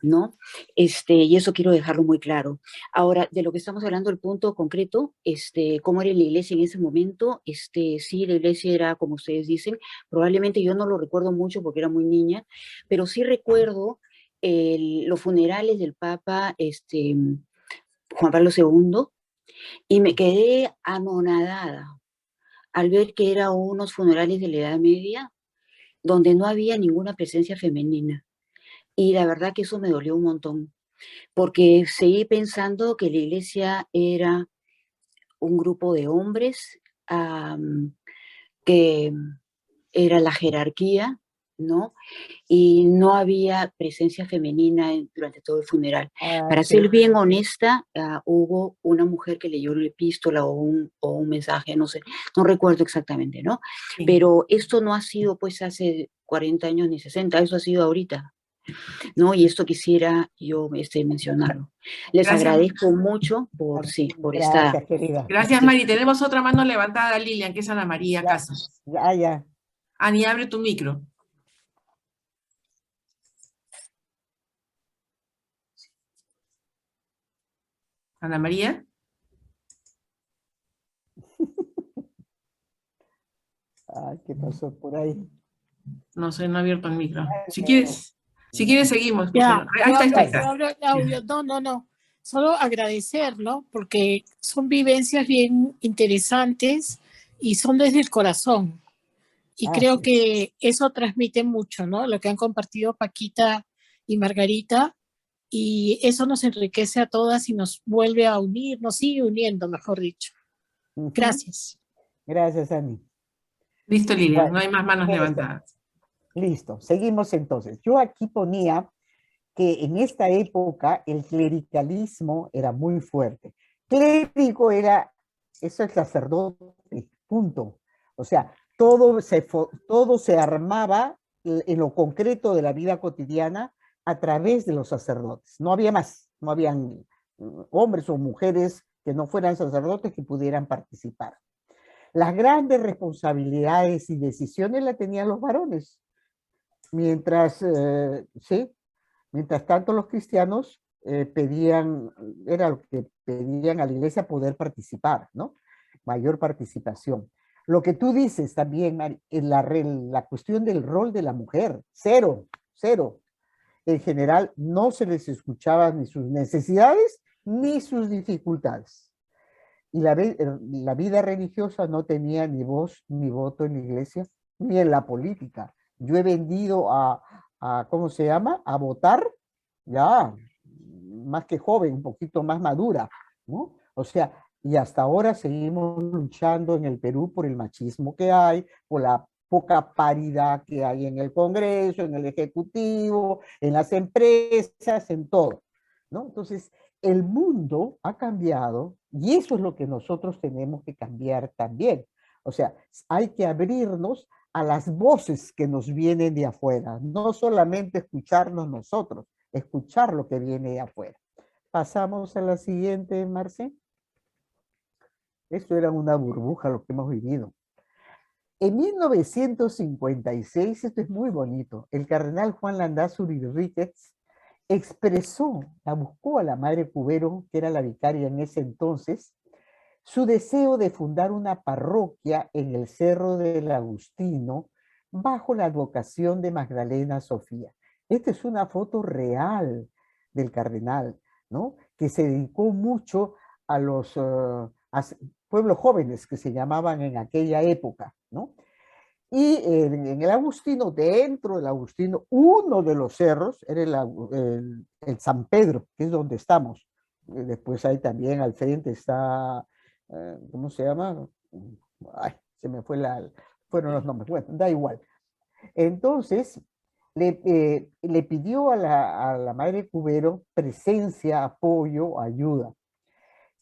¿no? Y eso quiero dejarlo muy claro. Ahora, de lo que estamos hablando, el punto concreto, cómo era la iglesia en ese momento, sí, la iglesia era, como ustedes dicen, probablemente yo no lo recuerdo mucho porque era muy niña, pero sí recuerdo los funerales del Papa Juan Pablo II, y me quedé anonadada al ver que eran unos funerales de la Edad Media donde no había ninguna presencia femenina. Y la verdad que eso me dolió un montón, porque seguí pensando que la iglesia era un grupo de hombres, que era la jerarquía, ¿no? Y no había presencia femenina durante todo el funeral. Para ser bien honesta, hubo una mujer que leyó una epístola o un mensaje, no sé, no recuerdo exactamente, ¿no? Sí. Pero esto no ha sido pues hace 40 años ni 60, eso ha sido ahorita, ¿no? Y esto quisiera yo mencionarlo. Les agradezco mucho por Gracias, esta... querida. Gracias, Mari. Tenemos otra mano levantada, Lilian, que es Ana María Casas. Ya. Ani, abre tu micro. Ana María. ¿Qué pasó por ahí? No sé, no ha abierto el micro. Si quieres seguimos. Ya, Ahí está. No. Solo agradecer, ¿no? Porque son vivencias bien interesantes y son desde el corazón. Y creo que eso transmite mucho, ¿no? Lo que han compartido Paquita y Margarita. Y eso nos enriquece a todas y nos vuelve a unir, nos sigue uniendo, mejor dicho. Gracias. Gracias, Ani. Listo, Lilian, no hay más manos levantadas. Listo, seguimos entonces. Yo aquí ponía que en esta época el clericalismo era muy fuerte. Clérigo era, eso es sacerdote, punto. O sea, todo se armaba en lo concreto de la vida cotidiana a través de los sacerdotes. No había más, no habían hombres o mujeres que no fueran sacerdotes que pudieran participar. Las grandes responsabilidades y decisiones las tenían los varones, mientras tanto los cristianos era lo que pedían a la iglesia, poder participar, ¿no? Mayor participación. Lo que tú dices también, Mari, la cuestión del rol de la mujer, cero. En general no se les escuchaba ni sus necesidades ni sus dificultades. Y la vida religiosa no tenía ni voz ni voto en la iglesia, ni en la política. Yo he vendido ¿cómo se llama? A votar, ya, más que joven, un poquito más madura, ¿no? O sea, y hasta ahora seguimos luchando en el Perú por el machismo que hay, por la poca paridad que hay en el Congreso, en el Ejecutivo, en las empresas, en todo, ¿no? Entonces, el mundo ha cambiado y eso es lo que nosotros tenemos que cambiar también. O sea, hay que abrirnos a las voces que nos vienen de afuera, no solamente escucharnos nosotros, escuchar lo que viene de afuera. Pasamos a la siguiente, Marce. Esto era una burbuja lo que hemos vivido. En 1956, esto es muy bonito, el cardenal Juan Landázuri Ricketts buscó a la madre Cubero, que era la vicaria en ese entonces, su deseo de fundar una parroquia en el Cerro del Agustino bajo la advocación de Magdalena Sofía. Esta es una foto real del cardenal, ¿no? Que se dedicó mucho a los pueblos jóvenes que se llamaban en aquella época, ¿no? Y en el Agustino, dentro del Agustino, uno de los cerros era el San Pedro, que es donde estamos. Después ahí también al frente está, ¿cómo se llama? Ay, se me fueron los nombres. Bueno, da igual. Entonces, le pidió a la madre Cubero presencia, apoyo, ayuda.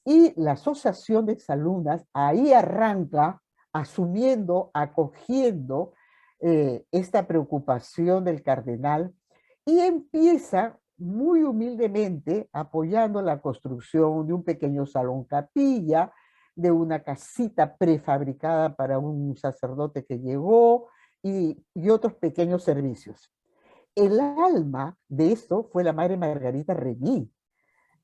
Y la asociación de exalumnas ahí arranca asumiendo, acogiendo esta preocupación del cardenal y empieza muy humildemente apoyando la construcción de un pequeño salón capilla, de una casita prefabricada para un sacerdote que llegó y otros pequeños servicios. El alma de esto fue la madre Margarita Regí,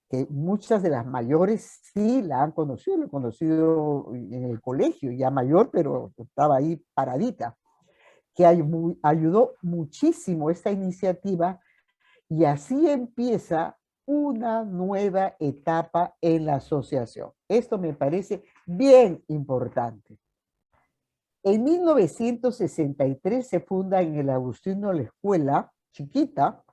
que muchas de las mayores sí la han conocido, lo he conocido en el colegio, ya mayor, pero estaba ahí paradita, que ayudó muchísimo esta iniciativa y así empieza una nueva etapa en la asociación. Esto me parece bien importante. En 1963 se funda en el Agustino la escuela chiquita,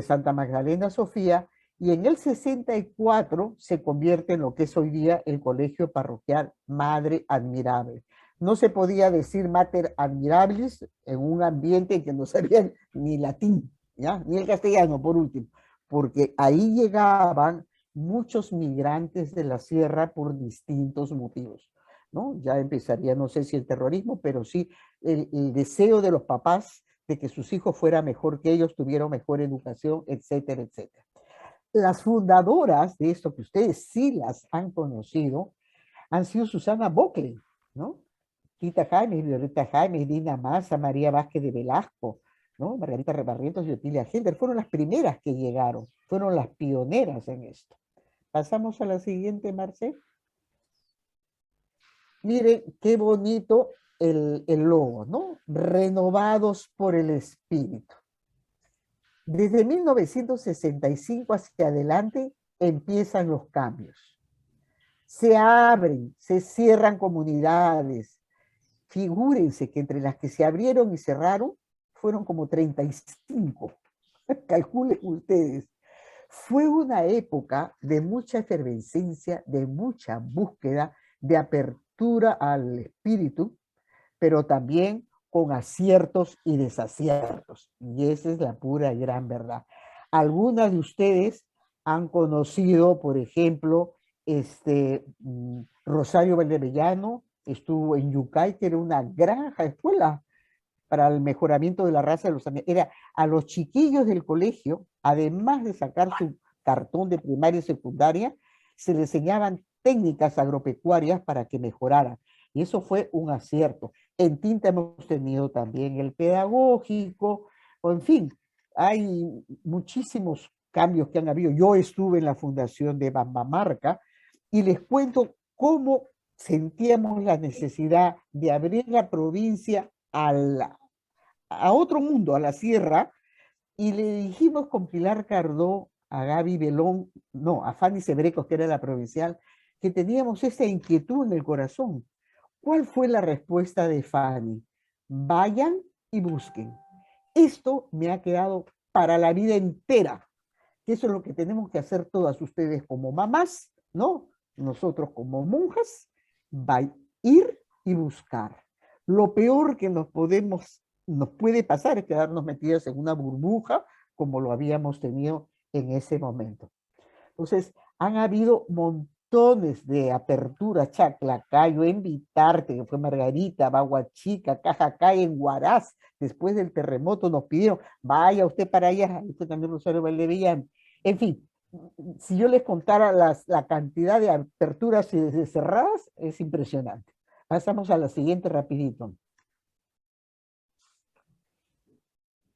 Santa Magdalena Sofía, y en el 64 se convierte en lo que es hoy día el Colegio Parroquial Madre Admirable. No se podía decir Mater Admirabilis en un ambiente en que no sabían ni latín, ¿ya? Ni el castellano, por último, porque ahí llegaban muchos migrantes de la sierra por distintos motivos, ¿no? Ya empezaría, no sé si el terrorismo, pero sí el deseo de los papás de que sus hijos fueran mejor que ellos, tuvieran mejor educación, etcétera, etcétera. Las fundadoras de esto que ustedes sí las han conocido han sido Susana Bockley, ¿no? Tita Jaime, Violeta Jaime, Dina Maza, María Vázquez de Velasco, ¿no? Margarita Rebarrientos y Otilia Gender, fueron las primeras que llegaron, fueron las pioneras en esto. Pasamos a la siguiente, Marce. Miren qué bonito el logo, ¿no? Renovados por el Espíritu. Desde 1965 hacia adelante empiezan los cambios. Se abren, se cierran comunidades. Figúrense que entre las que se abrieron y cerraron fueron como 35. Calculen ustedes. Fue una época de mucha efervescencia, de mucha búsqueda, de apertura al espíritu, pero también con aciertos y desaciertos. Y esa es la pura y gran verdad. Algunas de ustedes han conocido, por ejemplo, Rosario Valdevellano, estuvo en Yucay, que era una granja escuela para el mejoramiento de la raza de los animales. Era a los chiquillos del colegio, además de sacar su cartón de primaria y secundaria, se les enseñaban técnicas agropecuarias para que mejoraran. Y eso fue un acierto. En Tinta hemos tenido también el pedagógico, o en fin, hay muchísimos cambios que han habido. Yo estuve en la fundación de Bambamarca y les cuento cómo sentíamos la necesidad de abrir la provincia a otro mundo, a la sierra, y le dijimos con Pilar Cardó, a Gaby Belón, no, a Fanny Sebrecos, que era la provincial, que teníamos esa inquietud en el corazón. ¿Cuál fue la respuesta de Fanny? Vayan y busquen. Esto me ha quedado para la vida entera, que eso es lo que tenemos que hacer todas ustedes como mamás, ¿no? Nosotros como monjas, ir y buscar. Lo peor que nos puede pasar es quedarnos metidas en una burbuja como lo habíamos tenido en ese momento. Entonces, han habido montones de aperturas, Chaclacayo, en Vitarte, que fue Margarita, Baguachica, Cajacay, en Huaraz, después del terremoto nos pidieron, vaya usted para allá, ahí fue también Rosario Valdevellano. En fin, si yo les contara la cantidad de aperturas y de cerradas, es impresionante. Pasamos a la siguiente rapidito.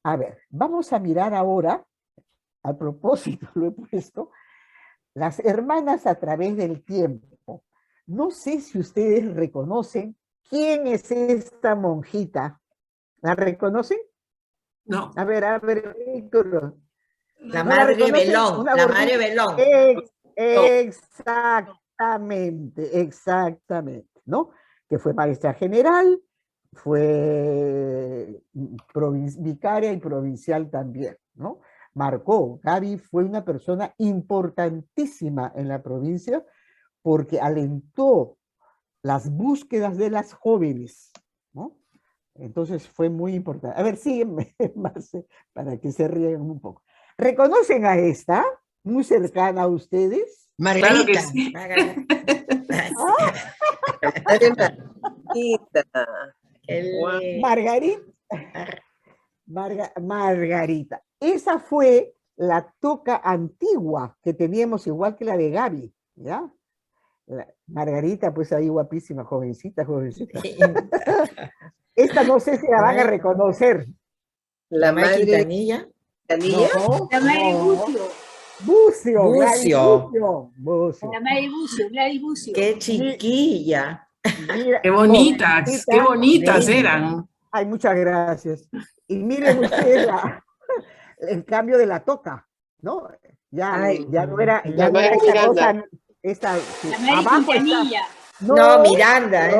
A ver, vamos a mirar ahora, a propósito lo he puesto, las hermanas a través del tiempo. No sé si ustedes reconocen quién es esta monjita. ¿La reconocen? No. A ver, Víctor. La Madre Belón, la Madre Belón. Exactamente, ¿no? Que fue maestra general, fue vicaria y provincial también, ¿no? Marcó, Gaby fue una persona importantísima en la provincia porque alentó las búsquedas de las jóvenes, ¿no? Entonces fue muy importante. A ver, sígueme, Marce, para que se ríen un poco. ¿Reconocen a esta? Muy cercana a ustedes. Margarita. Claro que sí. Margarita. Esa fue la toca antigua que teníamos, igual que la de Gaby, ¿ya? Margarita, pues ahí guapísima, jovencita. Esta no sé si la van a reconocer. La madre Quintanilla. No, La madre Bucio. La madre Bucio, Gladys Bucio. Qué chiquilla. Mira, Qué bonitas eran. Ay, muchas gracias. Y miren ustedes el cambio de la toca, ¿no? Ya no era esta cosa, la madre Quintanilla. No, Miranda.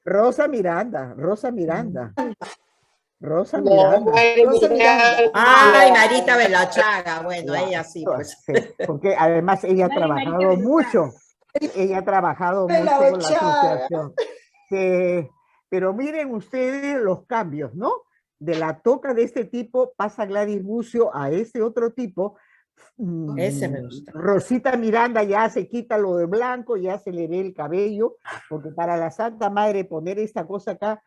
Rosa Miranda. Ay, Marita Belachaga, bueno, ella sí, pues. Sí, porque además ella ha trabajado mucho. Ella ha trabajado mucho con la asociación. Pero miren ustedes los cambios, ¿no? De la toca de este tipo pasa Gladys Bucio a este otro tipo. Ese me gusta. Rosita Miranda ya se quita lo de blanco, ya se le ve el cabello, porque para la Santa Madre poner esta cosa acá,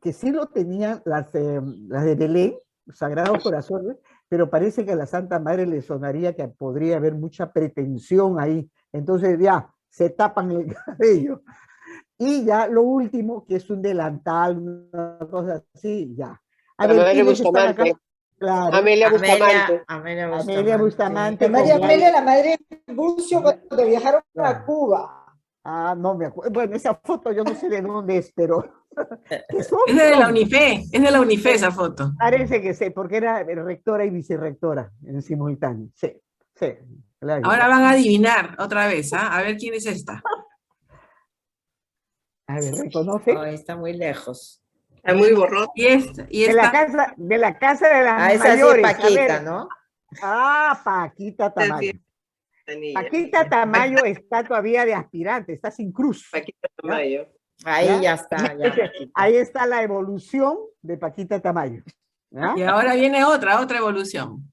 que sí lo tenían las de Belén, Sagrados Corazones, pero parece que a la Santa Madre le sonaría que podría haber mucha pretensión ahí. Entonces ya, se tapan el cabello. Y ya lo último, que es un delantal, una cosa así, ya. A ver, ¿quiénes están acá? Claro. Amelia Bustamante. Amelia Bustamante. María Amelia, la madre Bucio, cuando viajaron a Cuba. Ah, no me acuerdo. Bueno, esa foto yo no sé de dónde es, pero... Es de la UNIFE esa foto. Parece que sí, porque era rectora y vicerrectora en simultáneo. Sí, claro. Ahora van a adivinar otra vez, ¿ah? A ver quién es esta. A ver, ¿reconoce? No, está muy lejos. Está muy borroso. Y esta. De la casa de las esa mayores. sí es Paquita, ¿no? Paquita Tamayo. Paquita Tamayo está todavía de aspirante, está sin cruz. Paquita Tamayo. Ahí ya está. Ahí está la evolución de Paquita Tamayo. ¿Ya? Y ahora viene otra evolución.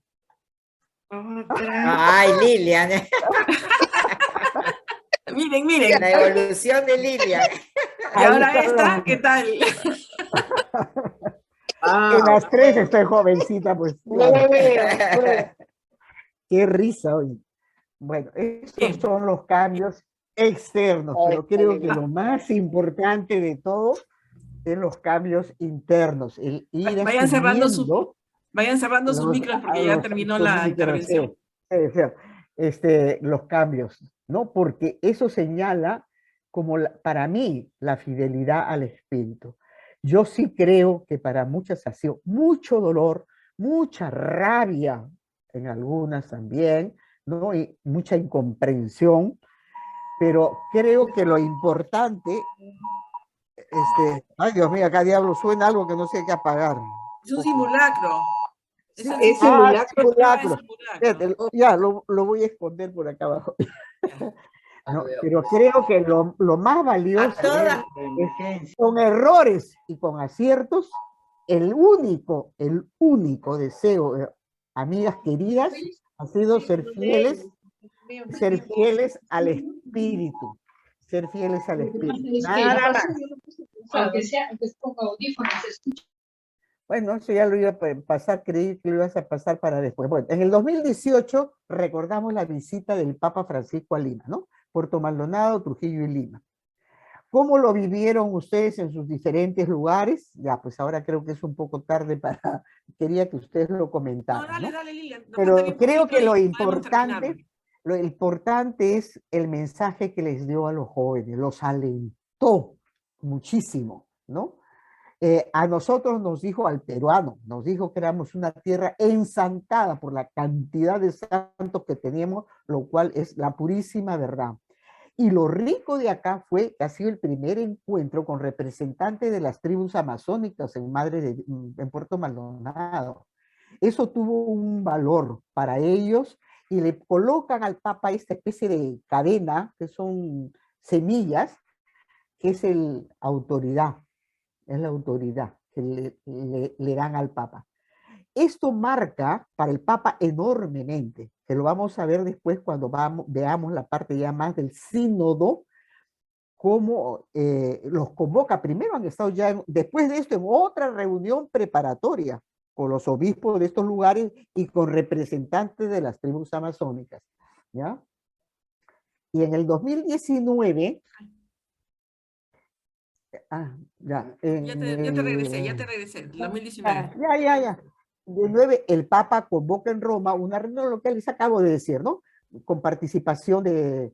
Ay, Lilian. Miren, miren. La evolución de Lilian. Y ahora esta, ¿qué tal? En las tres estoy jovencita, pues. Claro. Qué risa hoy. Bueno, estos son los cambios externos, pero creo que lo más importante de todo es los cambios internos. El ir Vayan cerrando sus los- micros porque ya terminó la intervención. Los cambios, ¿no? Porque eso señala como para mí la fidelidad al espíritu. Yo sí creo que para muchas ha sido mucho dolor, mucha rabia en algunas también, ¿no? Y mucha incomprensión, pero creo que lo importante, ay Dios mío, acá diablo suena algo que no sé qué apagar. Es un simulacro. Es simulacro. Fíjate, ya, lo voy a esconder por acá abajo. No, pero creo que lo más valioso es que con errores y con aciertos, el único deseo, amigas queridas, ha sido ser fieles al espíritu. Ser fieles al espíritu. Nada más. Aunque se ponga audífonos, se escucha. Bueno, eso ya lo iba a pasar, creí que lo ibas a pasar para después. Bueno, en el 2018 recordamos la visita del Papa Francisco a Lima, ¿no? Puerto Maldonado, Trujillo y Lima. ¿Cómo lo vivieron ustedes en sus diferentes lugares? Ya, pues ahora creo que es un poco tarde para... Quería que ustedes lo comentaran, ¿no? Dale, Lilian. Pero creo que lo importante es el mensaje que les dio a los jóvenes, los alentó muchísimo, ¿no? A nosotros nos dijo, al peruano, nos dijo que éramos una tierra ensantada por la cantidad de santos que teníamos, lo cual es la purísima verdad. Y lo rico de acá fue que ha sido el primer encuentro con representantes de las tribus amazónicas en Puerto Maldonado. Eso tuvo un valor para ellos y le colocan al Papa esta especie de cadena, que son semillas, que es autoridad. Es la autoridad que le dan al Papa. Esto marca para el Papa enormemente, que lo vamos a ver después cuando veamos la parte ya más del sínodo, cómo los convoca. Primero han estado ya, después de esto, en otra reunión preparatoria con los obispos de estos lugares y con representantes de las tribus amazónicas, ¿ya? Y en el 2019... Ya te regresé, 2019. Ya. De 9, el Papa convoca en Roma una reunión local, les acabo de decir, ¿no? Con participación de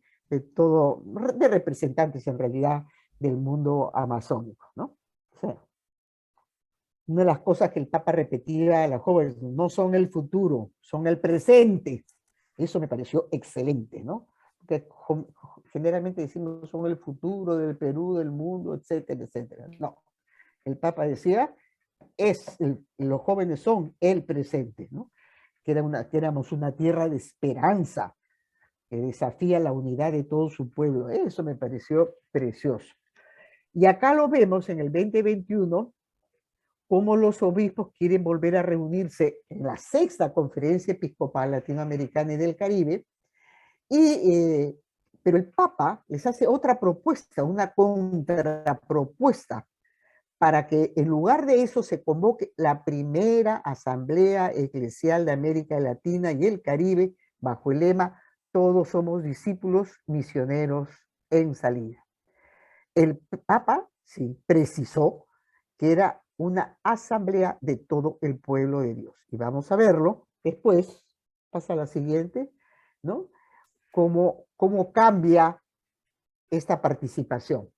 representantes en realidad del mundo amazónico, ¿no? O sea, una de las cosas que el Papa repetía a los jóvenes, no son el futuro, son el presente. Eso me pareció excelente, ¿no? Porque generalmente decimos son el futuro del Perú, del mundo, etcétera, etcétera. No, el Papa decía, los jóvenes son el presente, ¿no? Que éramos una tierra de esperanza, que desafía la unidad de todo su pueblo. Eso me pareció precioso. Y acá lo vemos en el 2021, cómo los obispos quieren volver a reunirse en la 6ª Conferencia Episcopal Latinoamericana y del Caribe, pero el Papa les hace otra propuesta, una contrapropuesta, para que en lugar de eso se convoque la primera Asamblea Eclesial de América Latina y el Caribe, bajo el lema "Todos somos discípulos misioneros en salida". El Papa, sí, precisó que era una asamblea de todo el pueblo de Dios. Y vamos a verlo después, pasa a la siguiente, ¿no? Cómo cambia esta participación.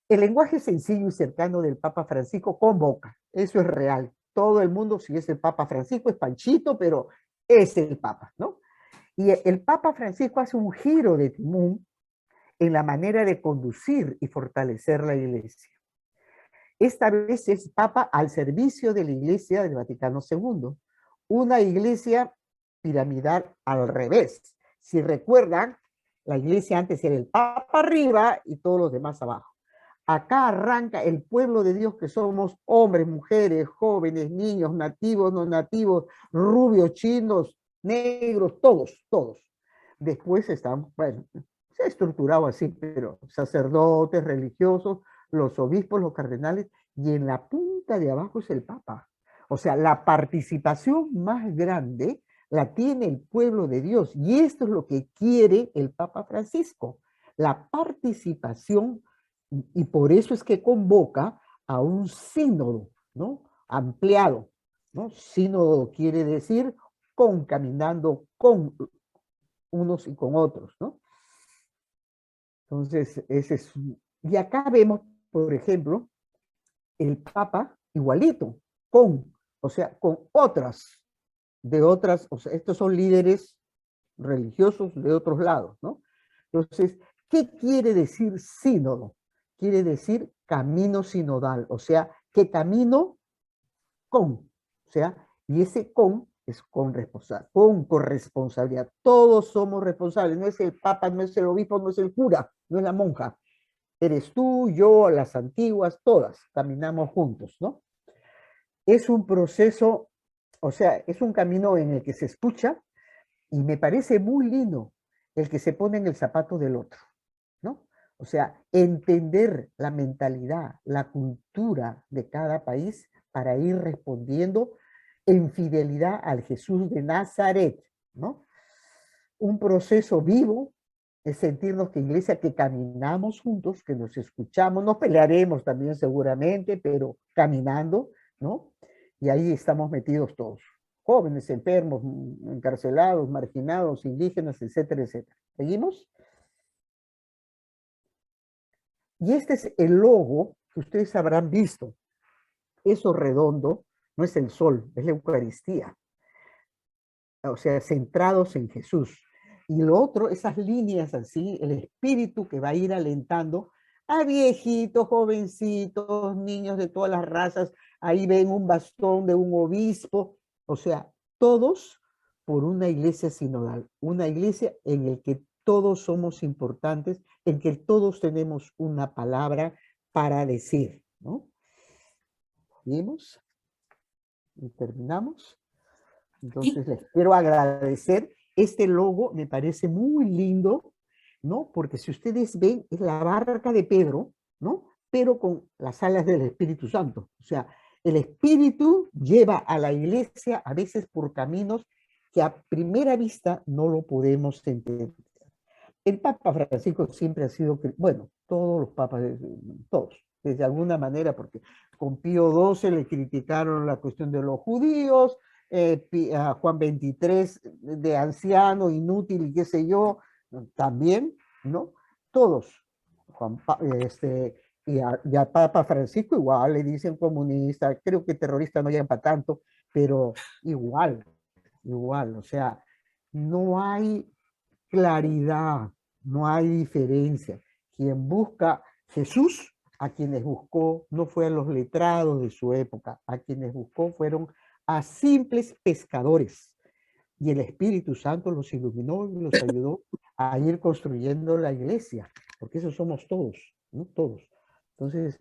El lenguaje sencillo y cercano del Papa Francisco convoca, eso es real. Todo el mundo, si es el Papa Francisco, es Panchito, pero es el Papa, ¿no? Y el Papa Francisco hace un giro de timón en la manera de conducir y fortalecer la Iglesia. Esta vez es Papa al servicio de la Iglesia del Vaticano II, una iglesia piramidal al revés. Si recuerdan, la iglesia antes era el Papa arriba y todos los demás abajo. acá arranca el pueblo de Dios que somos hombres, mujeres, jóvenes, niños, nativos, no nativos, rubios, chinos, negros, todos, todos. Después están, bueno, se ha estructurado así, pero sacerdotes, religiosos, los obispos, los cardenales, y en la punta de abajo es el Papa. O sea, la participación más grande la tiene el pueblo de Dios, y esto es lo que quiere el Papa Francisco, la participación, y por eso es que convoca a un sínodo, ¿no? Ampliado, ¿no? Sínodo quiere decir caminando con unos y con otros, ¿no? Entonces, ese es, y acá vemos, por ejemplo, el Papa igualito, o sea, con otras, o sea, estos son líderes religiosos de otros lados, ¿no? Entonces, ¿qué quiere decir sínodo? Quiere decir camino sinodal, o sea, que camino o sea, y ese es con corresponsabilidad. Todos somos responsables, no es el Papa, no es el obispo, no es el cura, no es la monja. Eres tú, yo, las antiguas, todas, caminamos juntos, ¿no? Es un proceso, o sea, es un camino en el que se escucha, y me parece muy lindo el que se pone en el zapato del otro, ¿no? O sea, entender la mentalidad, la cultura de cada país para ir respondiendo en fidelidad al Jesús de Nazaret, ¿no? Un proceso vivo es sentirnos que iglesia, que caminamos juntos, que nos escuchamos, nos pelearemos también seguramente, pero caminando, ¿no? Y ahí estamos metidos todos, jóvenes, enfermos, encarcelados, marginados, indígenas, etcétera, etcétera. ¿Seguimos? Y este es el logo que ustedes habrán visto. Eso redondo no es el sol, es la Eucaristía. O sea, centrados en Jesús. Y lo otro, esas líneas así, el espíritu que va a ir alentando a viejitos, jovencitos, niños de todas las razas. Ahí ven un bastón de un obispo. O sea, todos por una iglesia sinodal. Una iglesia en la que todos somos importantes, en que todos tenemos una palabra para decir, ¿no? ¿Vimos? Y terminamos. Entonces les quiero agradecer. Este logo me parece muy lindo, ¿no? Porque si ustedes ven, es la barca de Pedro, ¿no? Pero con las alas del Espíritu Santo. O sea, el Espíritu lleva a la iglesia a veces por caminos que a primera vista no lo podemos entender. El Papa Francisco siempre ha sido, bueno, todos los papas, todos, de alguna manera, porque con Pío XII le criticaron la cuestión de los judíos, a Juan XXIII de anciano, inútil y qué sé yo, también, ¿no? Todos. Y a Papa Francisco igual le dicen comunista, creo que terrorista no llegan para tanto, pero igual, o sea, no hay claridad, no hay diferencia. Quien busca Jesús, a quienes buscó no fue a los letrados de su época, a quienes buscó fueron a simples pescadores. Y el Espíritu Santo los iluminó y los ayudó a ir construyendo la iglesia, porque eso somos todos, ¿no? Todos. Entonces,